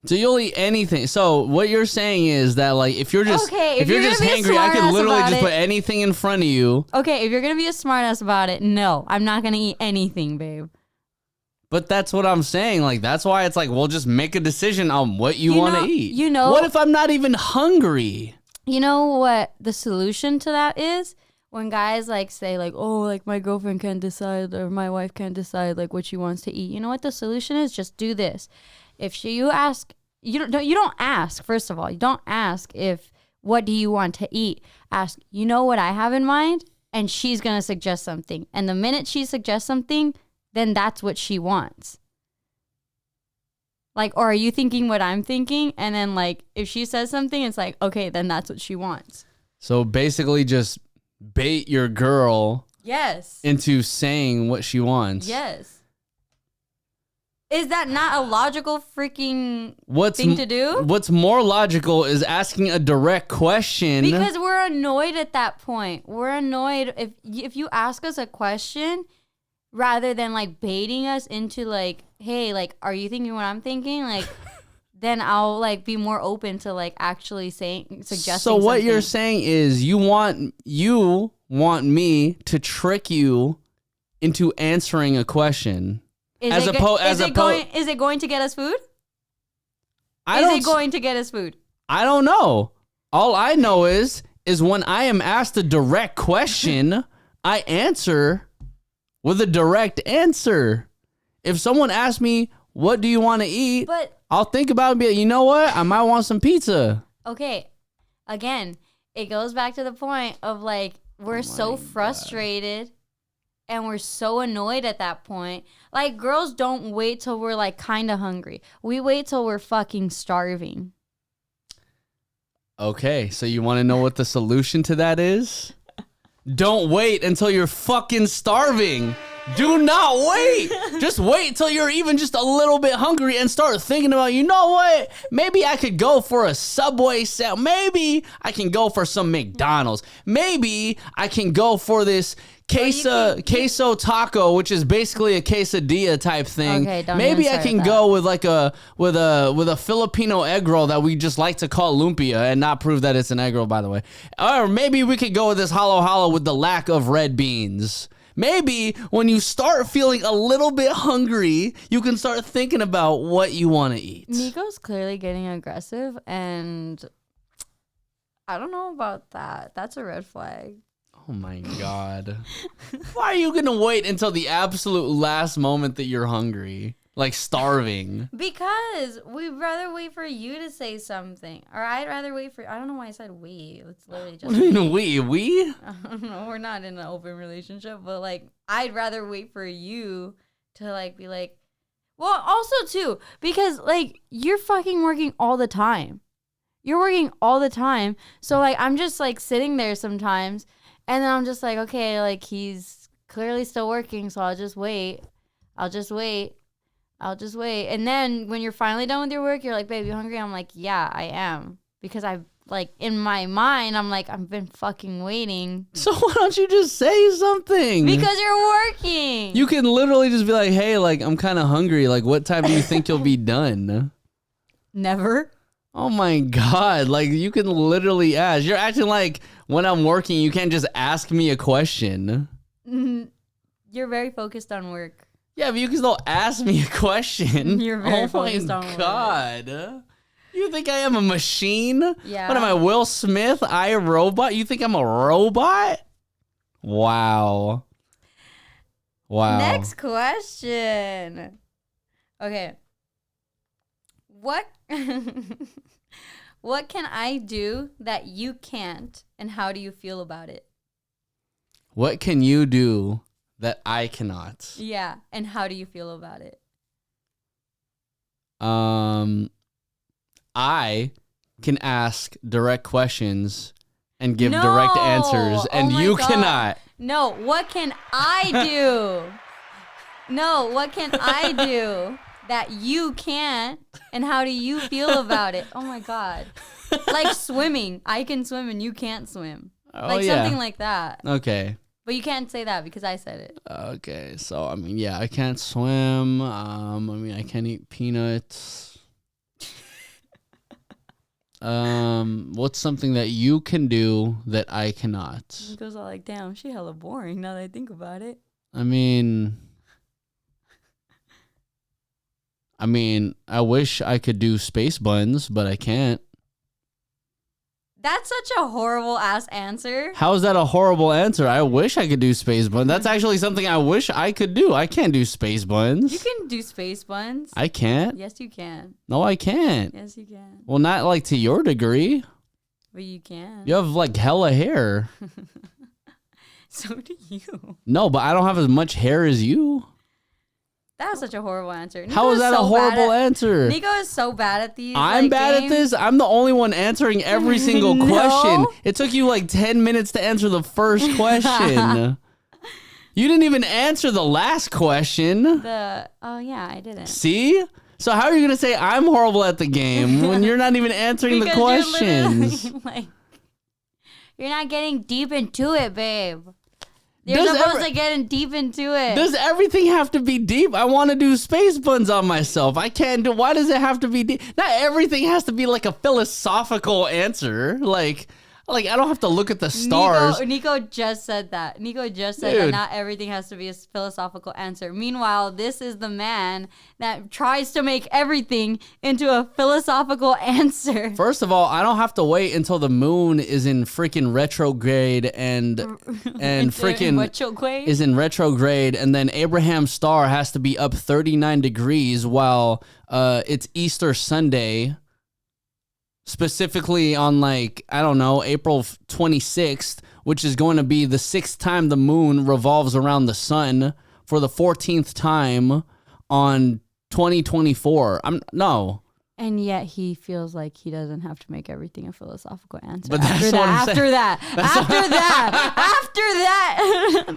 So you'll eat anything. So what you're saying is that like if you're just hangry, I could literally just put anything in front of you. Okay, if you're gonna be a smartass about it, no, I'm not gonna eat anything, babe. But that's what I'm saying. Like, that's why it's like, well, just make a decision on what you want to eat. You know, what if I'm not even hungry? You know what the solution to that is? When guys like say like, oh, like my girlfriend can't decide or my wife can't decide like what she wants to eat. You know what the solution is? Just do this. You ask, you don't ask. First of all, you don't ask what do you want to eat. Ask, you know what I have in mind, and she's gonna suggest something. And the minute she suggests something, then that's what she wants. Like, or are you thinking what I'm thinking? And then like, if she says something, it's like, okay, then that's what she wants. So basically just bait your girl into saying what she wants. Yes. Is that not a logical freaking thing to do? What's more logical is asking a direct question. Because we're annoyed at that point. We're annoyed if you ask us a question rather than like baiting us into like, hey, like, are you thinking what I'm thinking? Like, then I'll like be more open to like actually suggesting. So what you're saying is you want me to trick you into answering a question. Is it going to get us food? Is it going to get us food? I don't know. All I know is when I am asked a direct question, I answer with a direct answer. If someone asks me, what do you want to eat? I'll think about it and be like, you know what? I might want some pizza. Okay. Again, it goes back to the point of like, we're so frustrated. And we're so annoyed at that point. Like, girls don't wait till we're, like, kind of hungry. We wait till we're fucking starving. Okay, so you want to know what the solution to that is? Don't wait until you're fucking starving. Do not wait. Just wait till you're even just a little bit hungry and start thinking about, you know what? Maybe I could go for a Subway sandwich. Maybe I can go for some McDonald's. Maybe I can go for this queso taco, which is basically a quesadilla type thing. Okay, maybe I can go with like a Filipino egg roll that we just like to call lumpia and not prove that it's an egg roll, by the way. Or maybe we could go with this halo with the lack of red beans. Maybe when you start feeling a little bit hungry, you can start thinking about what you want to eat. Nico's clearly getting aggressive, and I don't know about that. That's a red flag. Oh my God. Why are you going to wait until the absolute last moment that you're hungry? Like starving. Because we'd rather wait for you to say something. Or I'd rather wait for... I don't know why I said we. It's literally just... What do you mean we? I don't know. We're not in an open relationship. But, like, I'd rather wait for you to, like, be like... Well, also, too, because, like, you're fucking working all the time. You're working all the time. So, like, I'm just, like, sitting there sometimes. And then I'm just like, okay, like, he's clearly still working. So I'll just wait. I'll just wait. And then when you're finally done with your work, you're like, babe, you hungry? I'm like, yeah, I am. Because I've, like, in my mind, I'm like, I've been fucking waiting. So why don't you just say something? Because you're working. You can literally just be like, hey, like, I'm kind of hungry. Like, what time do you think you'll be done? Never. Oh, my God. Like, you can literally ask. You're acting like when I'm working, you can't just ask me a question. You're very focused on work. Yeah, but you can still ask me a question. You're very focused on work. Oh, my God. You think I am a machine? Yeah. What am I, Will Smith? I a robot? You think I'm a robot? Wow. Next question. Okay. What what can I do that you can't, and how do you feel about it? What can you do that I cannot? Yeah, and how do you feel about it? I can ask direct questions and give direct answers, and you cannot. No, what can I do? No, what can I do that you can't, and how do you feel about it? Oh my God. Like swimming. I can swim and you can't swim. Oh, something like that. Okay. But you can't say that because I said it. Okay, so I mean, yeah, I can't swim. I mean, I can't eat peanuts. What's something that you can do that I cannot? It goes all like, damn, she hella boring now that I think about it. I mean, I wish I could do space buns, but I can't. That's such a horrible ass answer. How is that a horrible answer? I wish I could do space buns. That's actually something I wish I could do. I can't do space buns. You can do space buns. I can't. Yes, you can. No, I can't. Yes, you can. Well, not like to your degree. But you can. You have like hella hair. So do you. No, but I don't have as much hair as you. That was such a horrible answer. How is that a horrible answer? Nico is so bad at these. I'm bad at this. I'm the only one answering every single question. It took you like 10 minutes to answer the first question. You didn't even answer the last question. Oh yeah, I didn't. See? So how are you gonna say I'm horrible at the game when you're not even answering the questions? You're not getting deep into it, babe. You're supposed to get deep into it. Does everything have to be deep? I want to do space buns on myself. I can't do. Why does it have to be deep? Not everything has to be like a philosophical answer. Like I don't have to look at the stars. Nico just said that. Nico just said that not everything has to be a philosophical answer. Meanwhile, this is the man that tries to make everything into a philosophical answer. First of all, I don't have to wait until the moon is in freaking retrograde and freaking retrograde? Is in retrograde, and then Abraham's star has to be up 39 degrees while it's Easter Sunday. Specifically on like, I don't know, April 26th, which is going to be the 6th time the moon revolves around the sun for the 14th time on 2024. And yet he feels like he doesn't have to make everything a philosophical answer. But that's after that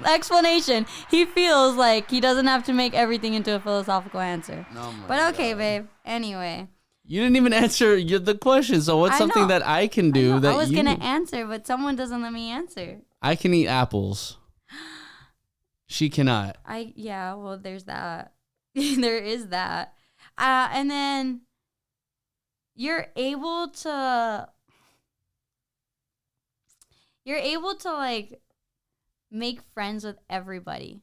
explanation, he feels like he doesn't have to make everything into a philosophical answer. But okay, babe. Anyway. You didn't even answer the question, so what's something that I can do that I was going to answer, but someone doesn't let me answer. I can eat apples. She cannot. Yeah, well, there's that. There is that. And then you're able to like make friends with everybody.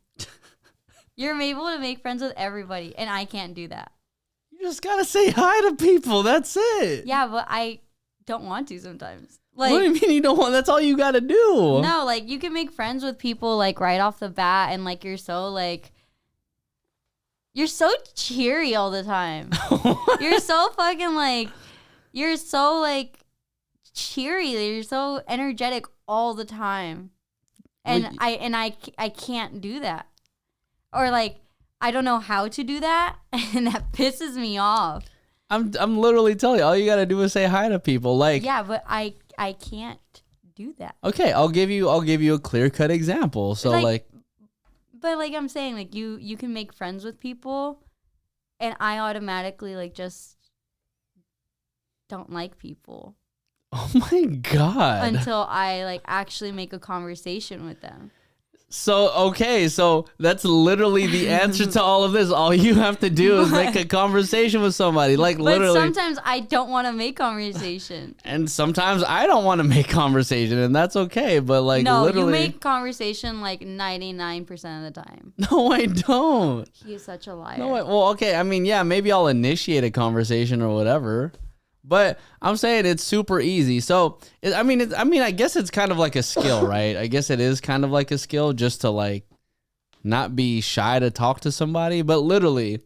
You're able to make friends with everybody, and I can't do that. You just gotta say hi to people. That's it. Yeah, but I don't want to sometimes. Like, what do you mean you don't want? That's all you gotta do. No, like you can make friends with people like right off the bat, and like you're so like You're so cheery all the time. You're so fucking like, you're so like cheery. You're so energetic all the time. And I can't do that. Or like, I don't know how to do that. And that pisses me off. I'm literally telling you, all you got to do is say hi to people. Like, yeah, but I can't do that. Okay, I'll give you a clear-cut example. So but like I'm saying, like you can make friends with people, and I automatically like just don't like people. Oh my God. Until I like actually make a conversation with them. So that's literally the answer to all of this. All you have to do is make a conversation with somebody. Like, literally. But sometimes I don't want to make conversation. And sometimes I don't want to make conversation, and that's okay. But like, no, literally, you make conversation like 99% of the time. No, I don't. He's such a liar. No, well, okay. I mean, yeah, maybe I'll initiate a conversation or whatever. But I'm saying it's super easy. So, I guess it's kind of like a skill, right? I guess it is kind of like a skill just to like not be shy to talk to somebody. But literally,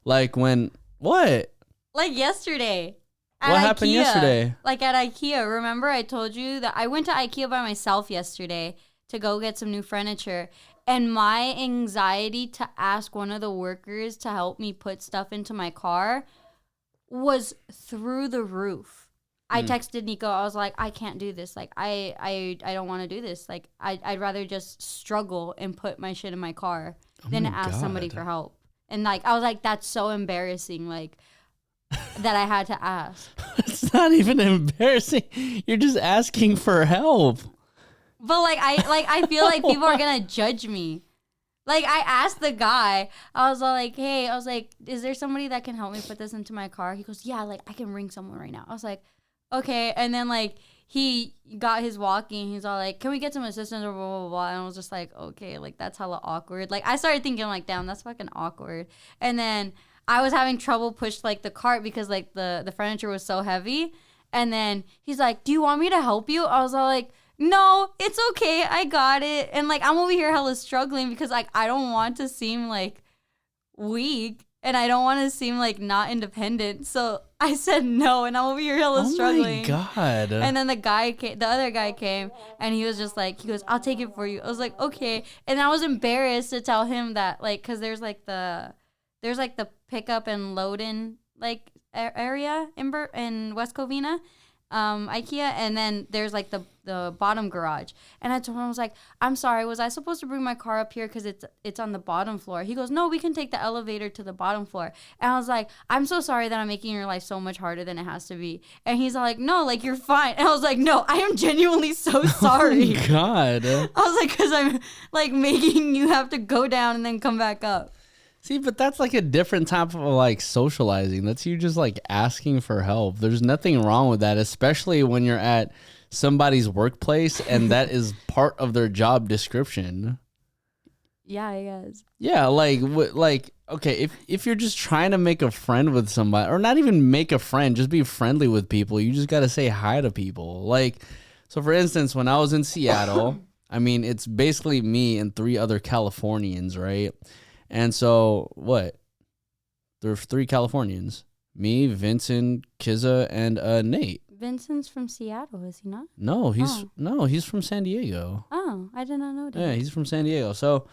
like what? Like yesterday. What happened yesterday? Like at IKEA. Remember I told you that I went to IKEA by myself yesterday to go get some new furniture. And my anxiety to ask one of the workers to help me put stuff into my car was through the roof. I texted Nico. I was like, I can't do this. Like, I don't want to do this. Like, I'd rather just struggle and put my shit in my car than ask somebody for help. And like, I was like, that's so embarrassing. Like, that I had to ask. It's not even embarrassing. You're just asking for help. But I feel like people are gonna judge me. Like, I asked the guy, I was all like, hey, is there somebody that can help me put this into my car? He goes, yeah, like, I can ring someone right now. I was like, okay. And then, like, he got his walkie, and he's all like, can we get some assistance or blah, blah, blah. And I was just like, okay, like, that's hella awkward. Like, I started thinking, like, damn, that's fucking awkward. And then I was having trouble push, like, the cart because, like, the furniture was so heavy. And then he's like, do you want me to help you? I was all like, no, it's okay. I got it. And like, I'm over here hella struggling because like, I don't want to seem like weak and I don't want to seem like not independent. So I said no, and I'm over here hella struggling. Oh my God. And then the other guy came, and he was just like, he goes, I'll take it for you. I was like, okay. And I was embarrassed to tell him that, like, cause there's like the pickup and load in like area in West Covina. IKEA, and then there's like the bottom garage, and I told him, I was like, I'm sorry, was I supposed to bring my car up here because it's on the bottom floor? He goes, no, we can take the elevator to the bottom floor. And I was like, I'm so sorry that I'm making your life so much harder than it has to be. And he's like, no, like, you're fine. And I was like, no, I am genuinely so sorry. Oh my God. I was like, because I'm like making you have to go down and then come back up. See, but that's like a different type of like socializing. That's you just like asking for help. There's nothing wrong with that, especially when you're at somebody's workplace and that is part of their job description. Yeah, I guess. Yeah, like okay, if you're just trying to make a friend with somebody, or not even make a friend, just be friendly with people, you just got to say hi to people. Like, so for instance, when I was in Seattle, I mean, it's basically me and 3 other Californians, right? And so, what? There's 3 Californians. Me, Vincent, Kizza, and Nate. Vincent's from Seattle, is he not? No, he's from San Diego. Oh, I did not know that. Yeah, he's from San Diego. So,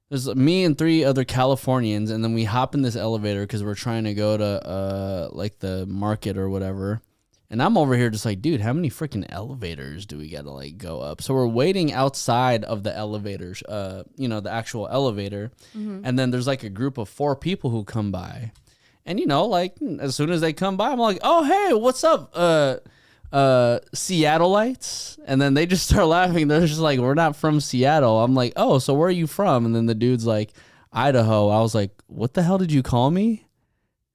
there's me and 3 other Californians, and then we hop in this elevator because we're trying to go to, like, the market or whatever. And I'm over here just like, dude, how many freaking elevators do we got to like go up? So we're waiting outside of the elevators, the actual elevator. Mm-hmm. And then there's like a group of 4 people who come by. And, like as soon as they come by, I'm like, oh, hey, what's up, Seattleites? And then they just start laughing. They're just like, we're not from Seattle. I'm like, oh, so where are you from? And then the dude's like, Idaho. I was like, what the hell did you call me?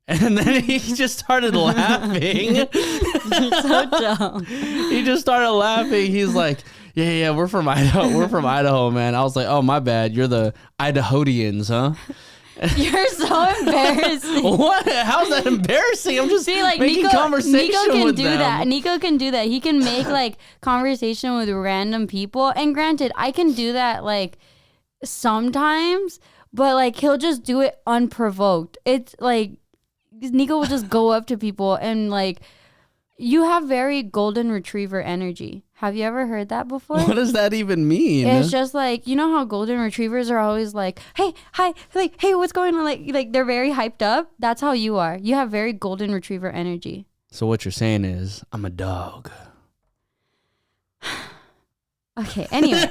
And then he just started laughing. So dumb. He just started laughing. He's like, yeah, we're from Idaho. We're from Idaho, man. I was like, oh, my bad. You're the Idahotians, huh? You're so embarrassing. What? How's that embarrassing? I'm just making conversation with them. Nico can do that. He can make like conversation with random people. And granted, I can do that like sometimes. but like he'll just do it unprovoked. It's like Nico will just go up to people and like, you have very golden retriever energy. Have you ever heard that before? What does that even mean? It's just like, you know how golden retrievers are always like, hey, hi, like, hey, what's going on? Like they're very hyped up. That's how you are. You have very golden retriever energy. So what you're saying is, I'm a dog. Okay, anyway.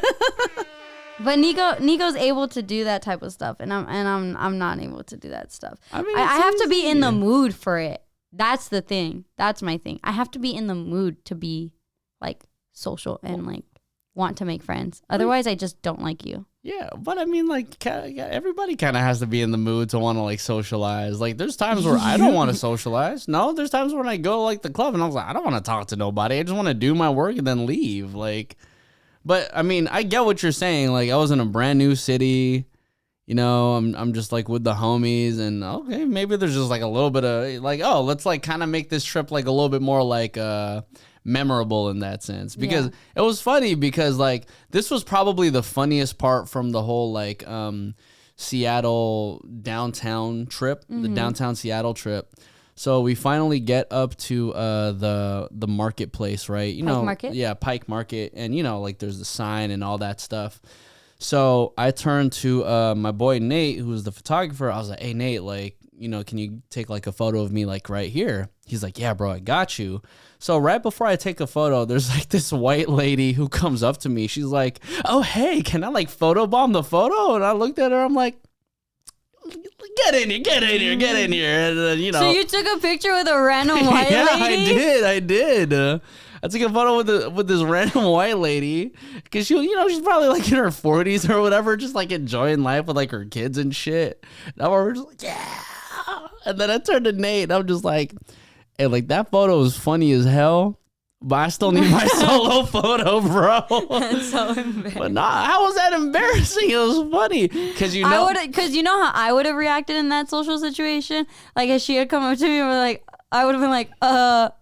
But Nico's able to do that type of stuff, and I'm not able to do that stuff. I mean, I have to be in the mood for it. That's the thing. That's my thing. I have to be in the mood to be like social and like want to make friends. Otherwise, I just don't like you. Yeah, but I mean, like, everybody kind of has to be in the mood to want to like socialize. Like, there's times where I don't want to socialize. No, there's times when I go to like the club and I was like, I don't want to talk to nobody. I just want to do my work and then leave. Like, but I mean, I get what you're saying. Like, I was in a brand new city. You know, I'm just like with the homies, and okay, maybe there's just like a little bit of like, oh, let's like kind of make this trip like a little bit more like memorable in that sense, because it was funny because like this was probably the funniest part from the whole like Seattle downtown trip, the downtown Seattle trip. So we finally get up to the marketplace, right? You know, Market? Yeah, Pike Market, and you know, like there's the sign and all that stuff. So I turned to my boy Nate, who was the photographer. I was like, hey, Nate, like, you know, can you take like a photo of me like right here? He's like, yeah, bro, I got you. So right before I take a photo, there's like this white lady who comes up to me. She's like, oh, hey, can I like photobomb the photo? And I looked at her. I'm like, get in here. And then, you know. So you took a picture with a random white lady? Yeah, I did. I took a photo with this random white lady because she's probably like in her 40s or whatever, just like enjoying life with like her kids and shit. And I was just like, yeah. And then I turned to Nate and I'm just like, hey, like that photo was funny as hell, but I still need my solo photo, bro. That's so embarrassing. But nah, how was that embarrassing? It was funny because you know how I would have reacted in that social situation. Like if she had come up to me and were like, I would have been like,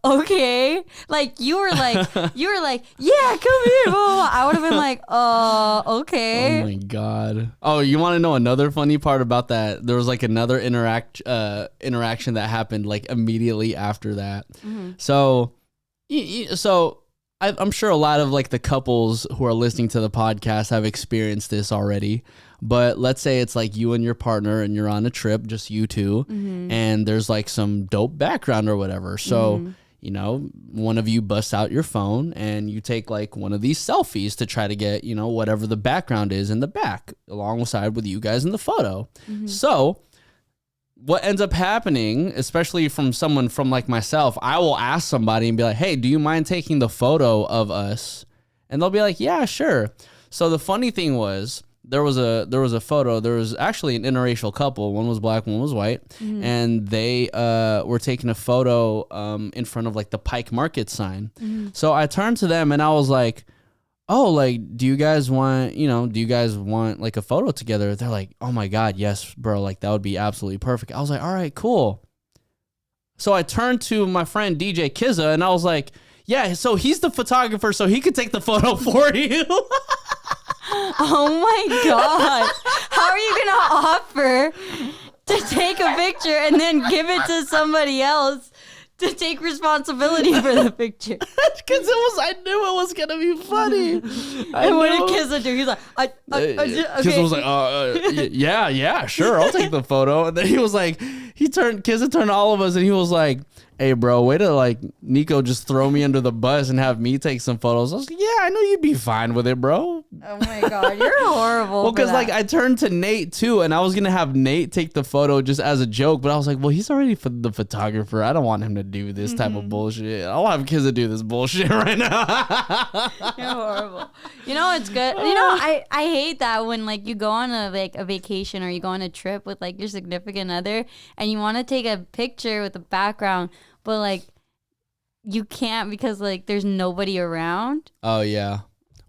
okay. Like you were like, yeah, come here. Blah, blah, blah. I would have been like, okay. Oh my God. Oh, you want to know another funny part about that? There was like another interaction that happened like immediately after that. Mm-hmm. So I'm sure a lot of like the couples who are listening to the podcast have experienced this already. But let's say it's like you and your partner and you're on a trip, just you two, and there's like some dope background or whatever. So, you know, one of you busts out your phone and you take like one of these selfies to try to get, you know, whatever the background is in the back alongside with you guys in the photo. So what ends up happening, especially from someone from like myself, I will ask somebody and be like, hey, do you mind taking the photo of us? And they'll be like, yeah, sure. So the funny thing was, there was a photo. There was actually an interracial couple. One was black, one was white, and they were taking a photo in front of like the Pike Market sign. So I turned to them and I was like, "Oh, like, do you guys want like a photo together?" They're like, "Oh my God, yes, bro! Like that would be absolutely perfect." I was like, "All right, cool." So I turned to my friend DJ Kizza and I was like, "Yeah, so he's the photographer, so he could take the photo for you." Oh my God. How are you going to offer to take a picture and then give it to somebody else to take responsibility for the picture? Because I knew it was going to be funny. And what did Kizza do? He's like, okay. Kizza was like, yeah, sure, I'll take the photo. And then he was like, Kizza turned to all of us and he was like, hey, bro, way to like Nico just throw me under the bus and have me take some photos. I was like, yeah, I know you'd be fine with it, bro. Oh my God, you're horrible. Well, because like I turned to Nate too, and I was gonna have Nate take the photo just as a joke, but I was like, well, he's already the photographer. I don't want him to do this type of bullshit. I'll have kids to do this bullshit right now. You're horrible. You know it's good. You know I hate that when like you go on a vacation or you go on a trip with like your significant other and you want to take a picture with the background, but like you can't because like there's nobody around. Oh yeah.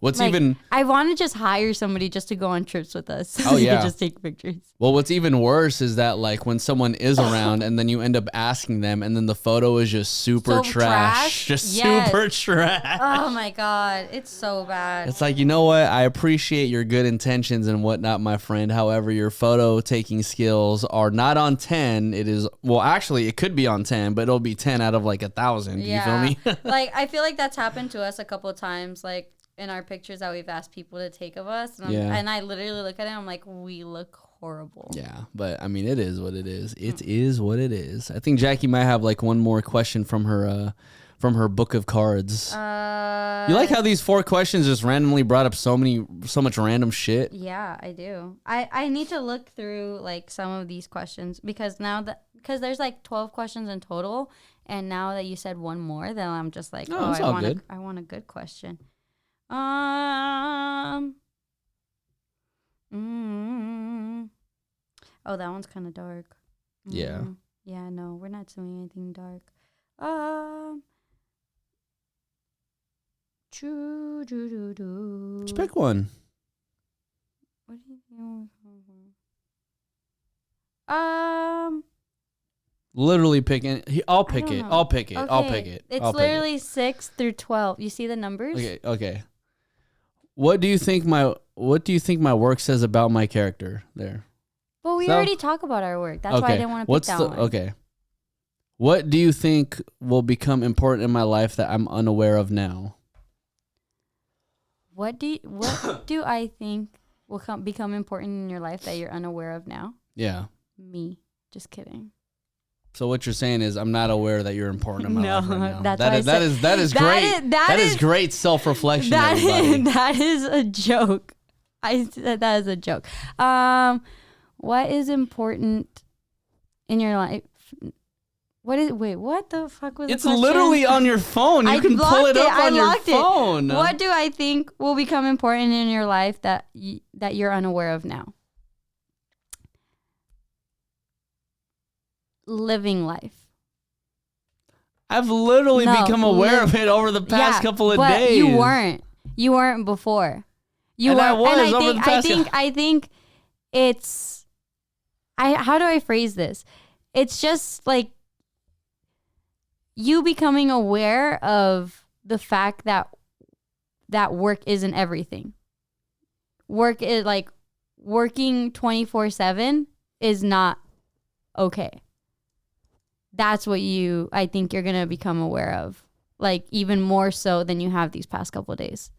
What's like, even... I want to just hire somebody just to go on trips with us. Oh, yeah. Could just take pictures. Well, what's even worse is that, like, when someone is around and then you end up asking them and then the photo is just super trash. Just super trash. Oh, my God. It's so bad. It's like, you know what? I appreciate your good intentions and whatnot, my friend. However, your photo taking skills are not on 10. It is... Well, actually, it could be on 10, but it'll be 10 out of, like, 1,000. You feel me? Like, I feel like that's happened to us a couple of times. Like, in our pictures that we've asked people to take of us. And I literally look at it, I'm like, we look horrible. Yeah, but I mean, it is what it is. It is what it is. I think Jackie might have like one more question from her book of cards. You like how these 4 questions just randomly brought up so much random shit? Yeah, I do. I need to look through like some of these questions because there's like 12 questions in total, and now that you said one more, then I'm just like, I want a good question. Oh, that one's kind of dark. Yeah. Yeah, no, we're not doing anything dark. Just pick one. What do you think? Literally picking. I'll pick it. I'll pick it. Okay. I'll pick it. It's literally 6 through 12. You see the numbers? Okay. What do you think my work says about my character there? Well, we already talk about our work. That's why I didn't want to pick that one. Okay. What do you think will become important in my life that I'm unaware of now? What do I think will become important in your life that you're unaware of now? Yeah. Me. Just kidding. So what you're saying is I'm not aware that you're important in my life right now. That is great. That is great self-reflection. That is a joke. I said that is a joke. What is important in your life? What the fuck was the question? It's literally on your phone. You can pull it up on your phone. What do I think will become important in your life that you're unaware of now? Living life. I've literally become aware of it over the past couple of days. You weren't before. I think it's how do I phrase this? It's just like you becoming aware of the fact that work isn't everything. Work is like working 24/7 is not okay. That's what I think you're going to become aware of. Like even more so than you have these past couple of days.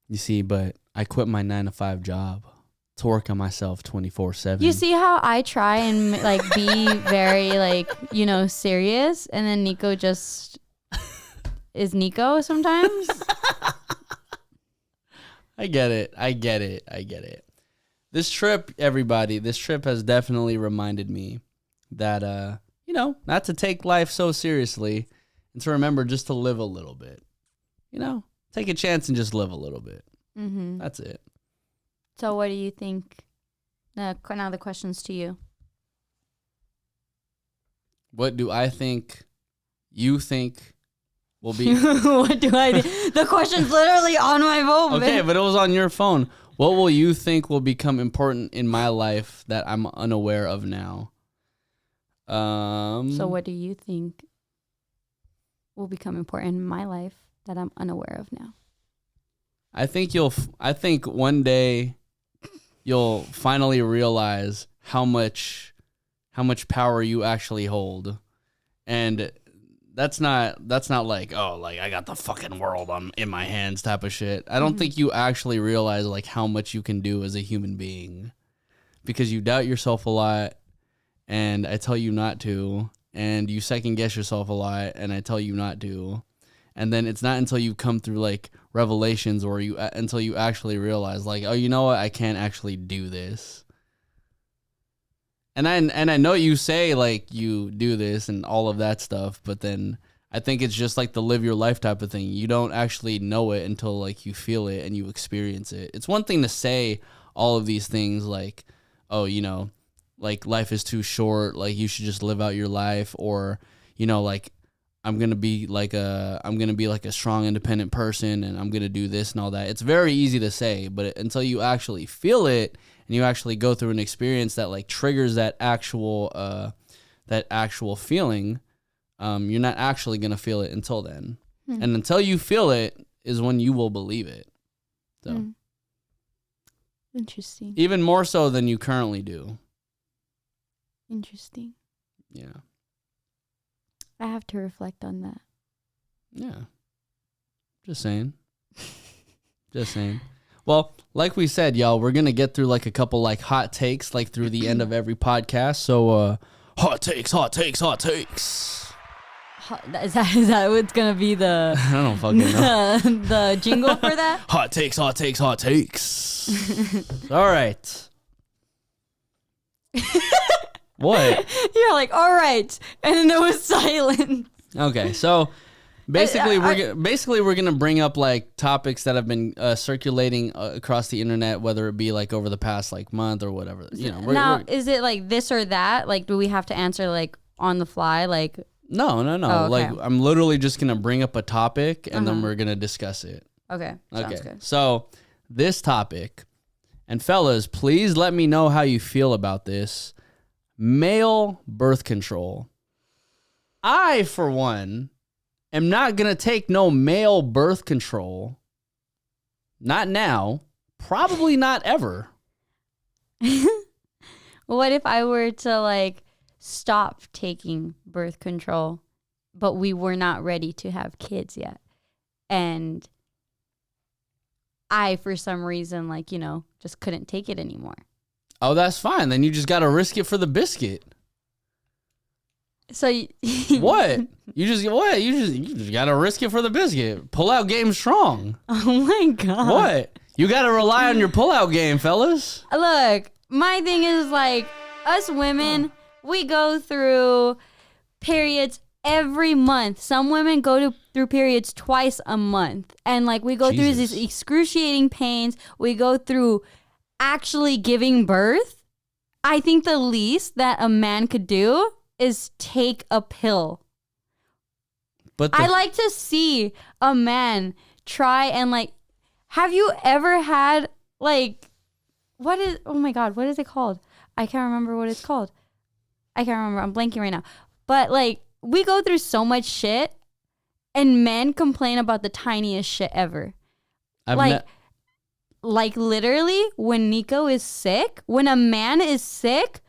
You see, but I quit my 9-to-5 job to work on myself 24/7. You see how I try and like be very like, serious, and then Nico just is Nico sometimes. I get it. This trip, everybody, has definitely reminded me that not to take life so seriously and to remember just to live a little bit. Take a chance and just live a little bit. Mm-hmm. That's it. So what do you think? Now the question's to you. What do I think you think will be... What do I think? The question's literally on my phone. Okay, but it was on your phone. What will you think will become important in my life that I'm unaware of now? So what do you think will become important in my life that I'm unaware of now? I think one day you'll finally realize how much power you actually hold. And that's not like, I got the fucking world in my hands type of shit. I don't think you actually realize like how much you can do as a human being, because you doubt yourself a lot. And I tell you not to, and you second guess yourself a lot, and I tell you not to. And then it's not until you come through like revelations or until you actually realize like, oh, you know what? I can't actually do this. And I know you say like you do this and all of that stuff, but then I think it's just like the live your life type of thing. You don't actually know it until like you feel it and you experience it. It's one thing to say all of these things like, oh, like life is too short, like you should just live out your life, or like I'm gonna be like a strong, independent person, and I'm gonna do this and all that. It's very easy to say, but until you actually feel it and you actually go through an experience that like triggers that actual feeling, you're not actually gonna feel it until then. And until you feel it is when you will believe it. So interesting. Even more so than you currently do. Interesting. Yeah. I have to reflect on that. Yeah. Just saying. Just saying. Well, like we said, y'all, we're going to get through like a couple like hot takes like through the end of every podcast. So hot takes. Is that what's going to be the... I don't fucking know. the jingle for that? Hot takes. All right. What? You're like, all right. And then there was silence. Okay, so basically we're gonna bring up like topics that have been circulating across the internet, whether it be like over the past like month or whatever. You know, is it like this or that? Like, do we have to answer like on the fly? Like, no. Oh, okay. Like, I'm literally just gonna bring up a topic and then we're gonna discuss it. Okay. Sounds good. So this topic, and fellas, please let me know how you feel about this. Male birth control. I, for one, am not going to take no male birth control. Not now. Probably not ever. What if I were to like stop taking birth control, but we were not ready to have kids yet? And I, for some reason, like, you know, just couldn't take it anymore. Oh, that's fine. Then you just got to risk it for the biscuit. So what? You just got to risk it for the biscuit. Pull out game strong. Oh my God. What? You got to rely on your pull out game, fellas. Look, my thing is like us women, we go through periods every month. Some women go through periods twice a month. And like we go through these excruciating pains. We go through actually giving birth. I think the least that a man could do is take a pill. But I like to see a man try and like, have you ever had like, oh my God, what is it called? I can't remember what it's called. I can't remember. I'm blanking right now. But like, we go through so much shit and men complain about the tiniest shit ever. Like literally when Nico is sick, when a man is sick,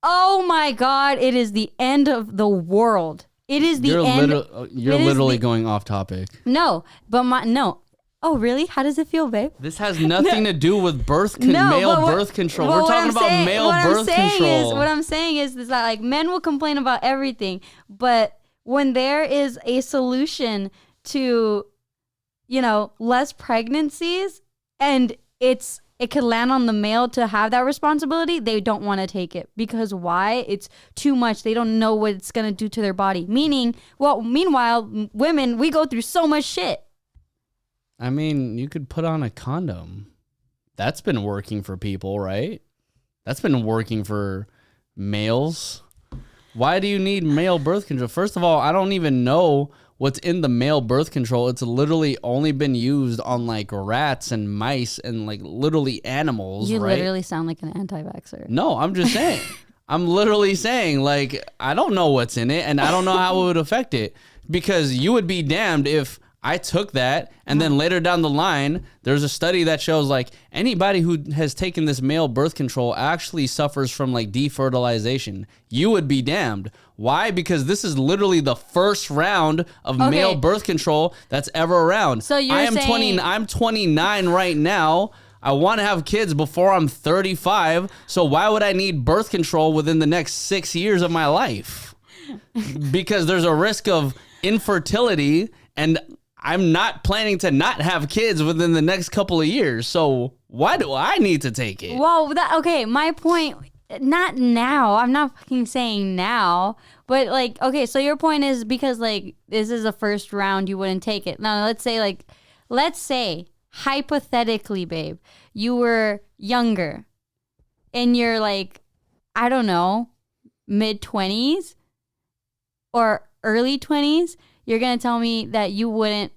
oh my God, it is the end of the world. It is the end. You're literally going off topic. No, but no. Oh, really? How does it feel, babe? This has nothing to do with male birth control. We're talking about male birth control. What I'm saying is that like men will complain about everything, but when there is a solution to, you know, less pregnancies and it could land on the male to have that responsibility, they don't want to take it. Because why? It's too much. They don't know what it's going to do to their body. Meanwhile, women, we go through so much shit. I mean, you could put on a condom. That's been working for people, right? That's been working for males. Why do you need male birth control? First of all, I don't even know what's in the male birth control. It's literally only been used on like rats and mice and like literally animals. You right? literally sound like an anti-vaxxer. No, I'm just saying. I'm literally saying like I don't know what's in it and I don't know how it would affect it, because you would be damned if I took that and then later down the line, there's a study that shows like anybody who has taken this male birth control actually suffers from like defertilization. You would be damned. Why? Because this is literally the first round of male birth control that's ever around. So I'm 29 right now. I want to have kids before I'm 35. So why would I need birth control within the next 6 years of my life? Because there's a risk of infertility, and I'm not planning to not have kids within the next couple of years. So why do I need to take it? Well, my point, not now. I'm not fucking saying now. But like, okay, so your point is because like this is the first round, you wouldn't take it. Now, let's say hypothetically, babe, you were younger and you're like, I don't know, mid-20s or early 20s, you're going to tell me that you wouldn't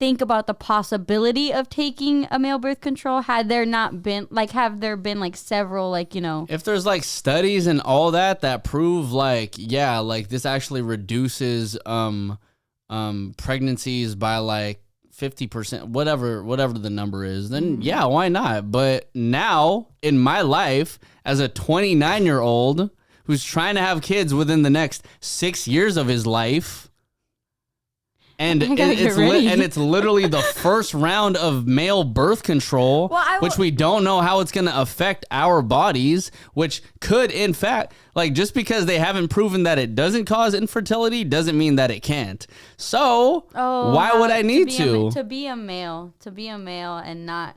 think about the possibility of taking a male birth control had there not been like have there been like several like if there's like studies and all that prove like like this actually reduces pregnancies by like 50%, whatever the number is, then yeah, why not? But now in my life as a 29-year-old who's trying to have kids within the next 6 years of his life, and it's literally the first round of male birth control, which we don't know how it's going to affect our bodies, which could, in fact, like just because they haven't proven that it doesn't cause infertility doesn't mean that it can't. So why would I need to be a male and not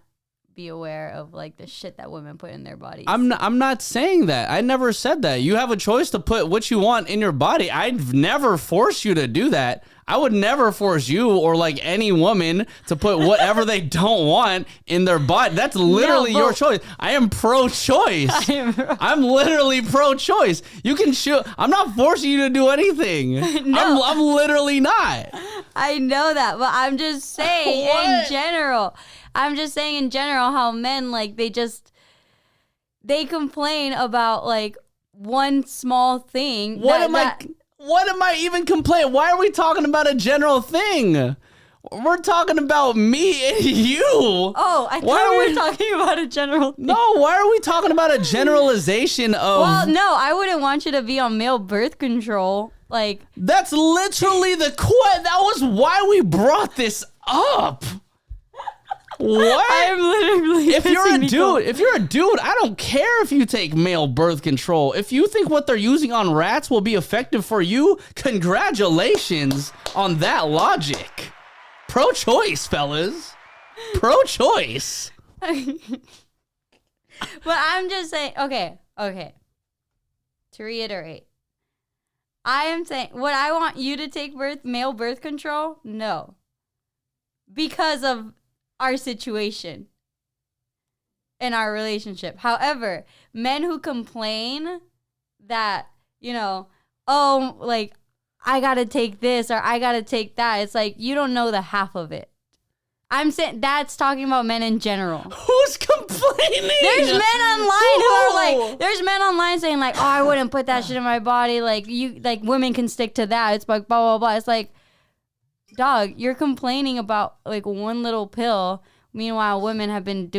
be aware of like the shit that women put in their bodies? I'm not saying that. I never said that. You have a choice to put what you want in your body. I've never forced you to do that. I would never force you or like any woman to put whatever they don't want in their body. That's literally your choice. I am pro-choice. I'm literally pro-choice. You can shoot. I'm not forcing you to do anything. No. I'm literally not. I know that, but I'm just saying in general. I'm just saying in general how men like they complain about like one small thing. What am I even complaining? Why are we talking about a general thing? We're talking about me and you. Oh, I thought we were talking about a general thing. No, why are we talking about a generalization of... Well, no, I wouldn't want you to be on male birth control. Like... That's literally that was why we brought this up. What? I'm literally if you're a dude, I don't care if you take male birth control. If you think what they're using on rats will be effective for you, congratulations on that logic. Pro-choice, fellas. Pro-choice. But I'm just saying, okay. To reiterate, I am saying, would I want you to take male birth control? No. Because of our situation in our relationship. However, men who complain that, like, I gotta take this or I gotta take that, it's like, you don't know the half of it. I'm saying that's talking about men in general. Who's complaining? There's men online saying like, oh, I wouldn't put that shit in my body. Like women can stick to that. It's like blah, blah, blah. It's like, dog, you're complaining about like one little pill. Meanwhile, women have been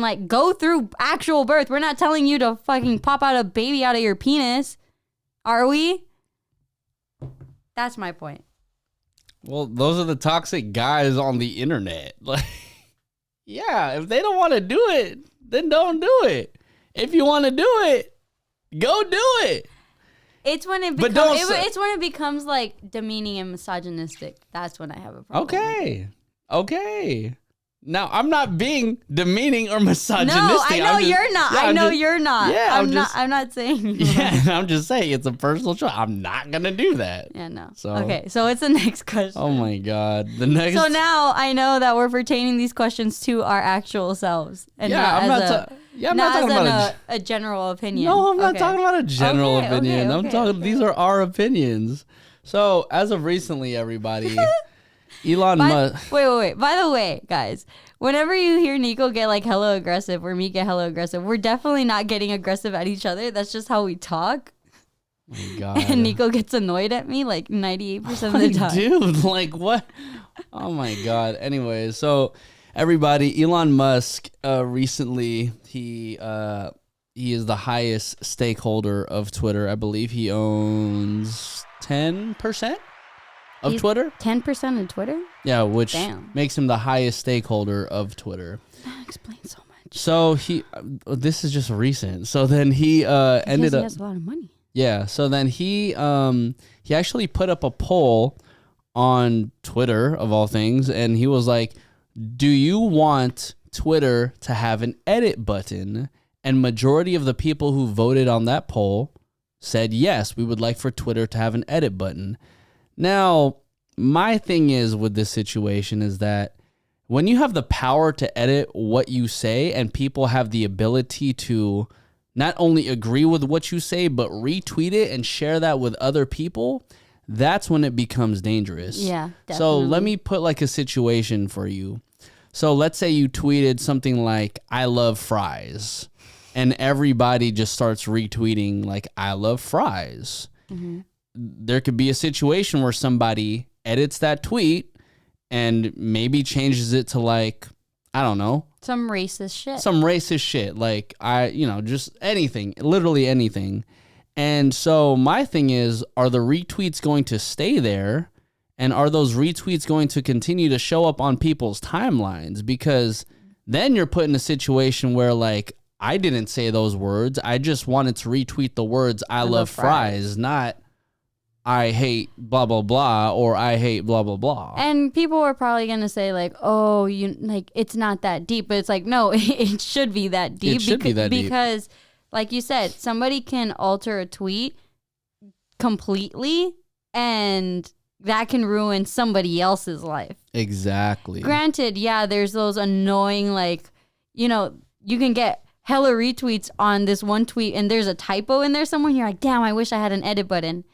like go through actual birth. We're not telling you to fucking pop out a baby out of your penis. Are we? That's my point. Well, those are the toxic guys on the internet. Like, yeah, if they don't want to do it, then don't do it. If you want to do it, go do it. It's when it becomes like demeaning and misogynistic. That's when I have a problem. Okay. Now, I'm not being demeaning or misogynistic. No, I know you're not. Yeah, I know you're not. Yeah, I'm not saying. Yeah, I'm just saying it's a personal choice. I'm not gonna do that. Yeah, no. Okay, so it's the next question. Oh my God, the next. So now I know that we're pertaining these questions to our actual selves, and not talking about a general opinion. No, I'm not talking about a general opinion. I'm talking. These are our opinions. So as of recently, everybody. Elon Musk. Wait. By the way, guys, whenever you hear Nico get like hella aggressive or me get hella aggressive, we're definitely not getting aggressive at each other. That's just how we talk. Oh my God. And Nico gets annoyed at me like 98% of the time. Dude, like what? Oh my God. Anyway, so everybody, Elon Musk recently, he is the highest stakeholder of Twitter. I believe he owns 10%. Of Twitter? 10% of Twitter? Yeah, which makes him the highest stakeholder of Twitter. That explains so much. So this is just recent. So then he ended up. He has a lot of money. Yeah. So then he actually put up a poll on Twitter of all things, and he was like, "Do you want Twitter to have an edit button?" And majority of the people who voted on that poll said yes, we would like for Twitter to have an edit button. Now, my thing is with this situation is that when you have the power to edit what you say and people have the ability to not only agree with what you say, but retweet it and share that with other people, that's when it becomes dangerous. Yeah, definitely. So let me put like a situation for you. So let's say you tweeted something like, I love fries, and everybody just starts retweeting like, I love fries. Mm-hmm. There could be a situation where somebody edits that tweet and maybe changes it to like, I don't know. Some racist shit. Like, just anything, literally anything. And so my thing is, are the retweets going to stay there? And are those retweets going to continue to show up on people's timelines? Because then you're put in a situation where, like, I didn't say those words. I just wanted to retweet the words, I love fries, not I hate blah, blah, blah, or I hate blah, blah, blah. And people are probably going to say, like, oh, it's not that deep. But it's like, no, it should be that deep. It should be that deep. Because, like you said, somebody can alter a tweet completely, and that can ruin somebody else's life. Exactly. Granted, yeah, there's those annoying, like, you can get hella retweets on this one tweet and there's a typo in there somewhere. And you're like, damn, I wish I had an edit button.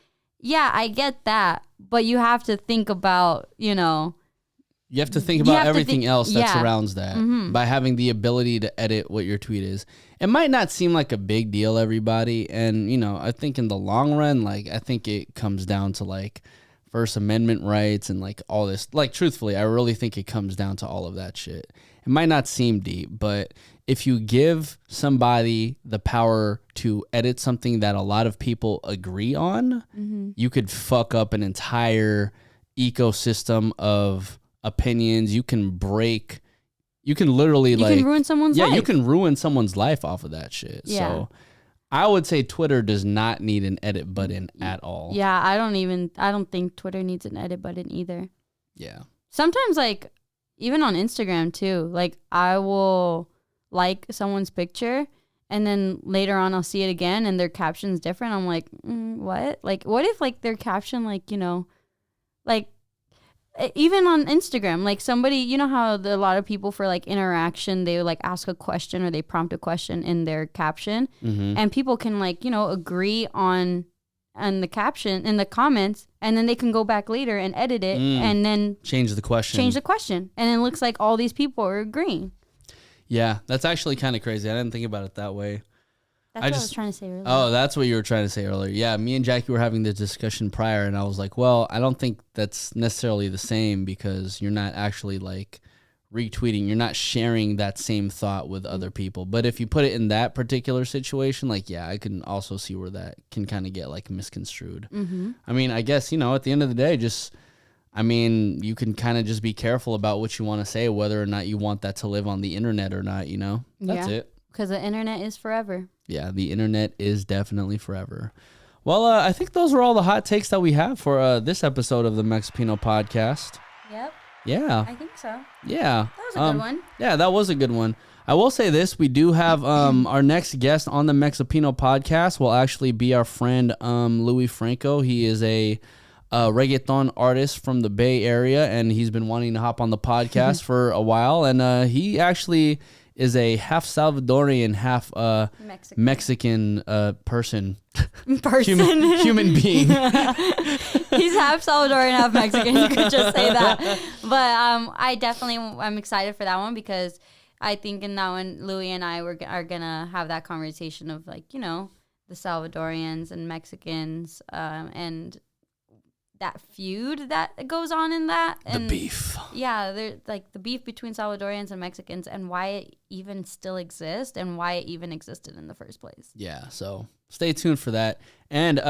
Yeah, I get that. But you have to think about, You have to think about everything else that surrounds that by having the ability to edit what your tweet is. It might not seem like a big deal, everybody. And, I think in the long run, like, I think it comes down to, like, First Amendment rights and, like, all this. Like, truthfully, I really think it comes down to all of that shit. It might not seem deep, but if you give somebody the power to edit something that a lot of people agree on, you could fuck up an entire ecosystem of opinions. You can literally ruin someone's life. Yeah, you can ruin someone's life off of that shit. Yeah. So I would say Twitter does not need an edit button at all. Yeah, I don't think Twitter needs an edit button either. Yeah. Sometimes, like, even on Instagram too, like, I will like someone's picture and then later on I'll see it again and their caption's different. I'm like, what? Like, what if, like, their caption, like, like, even on Instagram, like, somebody, how a lot of people for, like, interaction, they like ask a question or they prompt a question in their caption, and people can, like, agree on the caption in the comments, and then they can go back later and edit it and then change the question, and it looks like all these people are agreeing. Yeah, that's actually kind of crazy. I didn't think about it that way. That's what I was trying to say earlier. Oh, that's what you were trying to say earlier. Yeah, me and Jackie were having the discussion prior, and I was like, well, I don't think that's necessarily the same because you're not actually, like, retweeting. You're not sharing that same thought with other people. But if you put it in that particular situation, like, yeah, I can also see where that can kind of get, like, misconstrued. I mean, I guess, at the end of the day, you can kind of just be careful about what you want to say, whether or not you want that to live on the internet or not, That's it. Because the internet is forever. Yeah, the internet is definitely forever. Well, I think those are all the hot takes that we have for this episode of the Mexipino podcast. Yep. Yeah. I think so. Yeah. That was a good one. Yeah, that was a good one. I will say this. We do have our next guest on the Mexipino podcast will actually be our friend Louis Franco. He is a reggaeton artist from the Bay Area, and he's been wanting to hop on the podcast for a while. And he actually is a half Salvadorian, half Mexican person. Human being. He's half Salvadorian, half Mexican. You could just say that. But I'm excited for that one because I think in that one, Louis and I are gonna have that conversation of, like, the Salvadorians and Mexicans, and that feud that goes on in that. And the beef. Yeah, they're like the beef between Salvadorians and Mexicans and why it even still exists and why it even existed in the first place. Yeah, so stay tuned for that. And,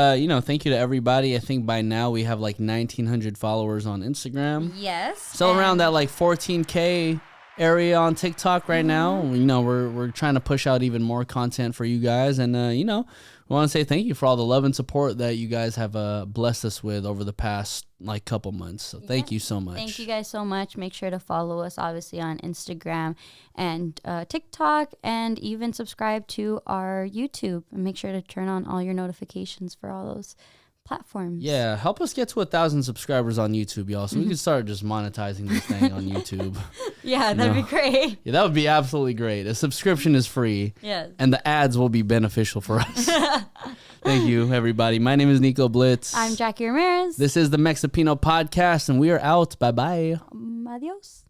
thank you to everybody. I think by now we have like 1,900 followers on Instagram. Yes. Still around that like 14K area on TikTok right now. We're trying to push out even more content for you guys. And, we want to say thank you for all the love and support that you guys have blessed us with over the past like couple months. So thank you so much. Thank you guys so much. Make sure to follow us obviously on Instagram and TikTok, and even subscribe to our YouTube, and make sure to turn on all your notifications for all those platforms. Yeah, help us get to 1,000 subscribers on YouTube, y'all, so we can start just monetizing this thing on YouTube. Yeah, that'd be great. Yeah, that would be absolutely great. A subscription is free. Yes. And the ads will be beneficial for us. Thank you, everybody. My name is Nico Blitz. I'm Jackie Ramirez. This is the Mexipino podcast, and we are out. Bye-bye. Adios.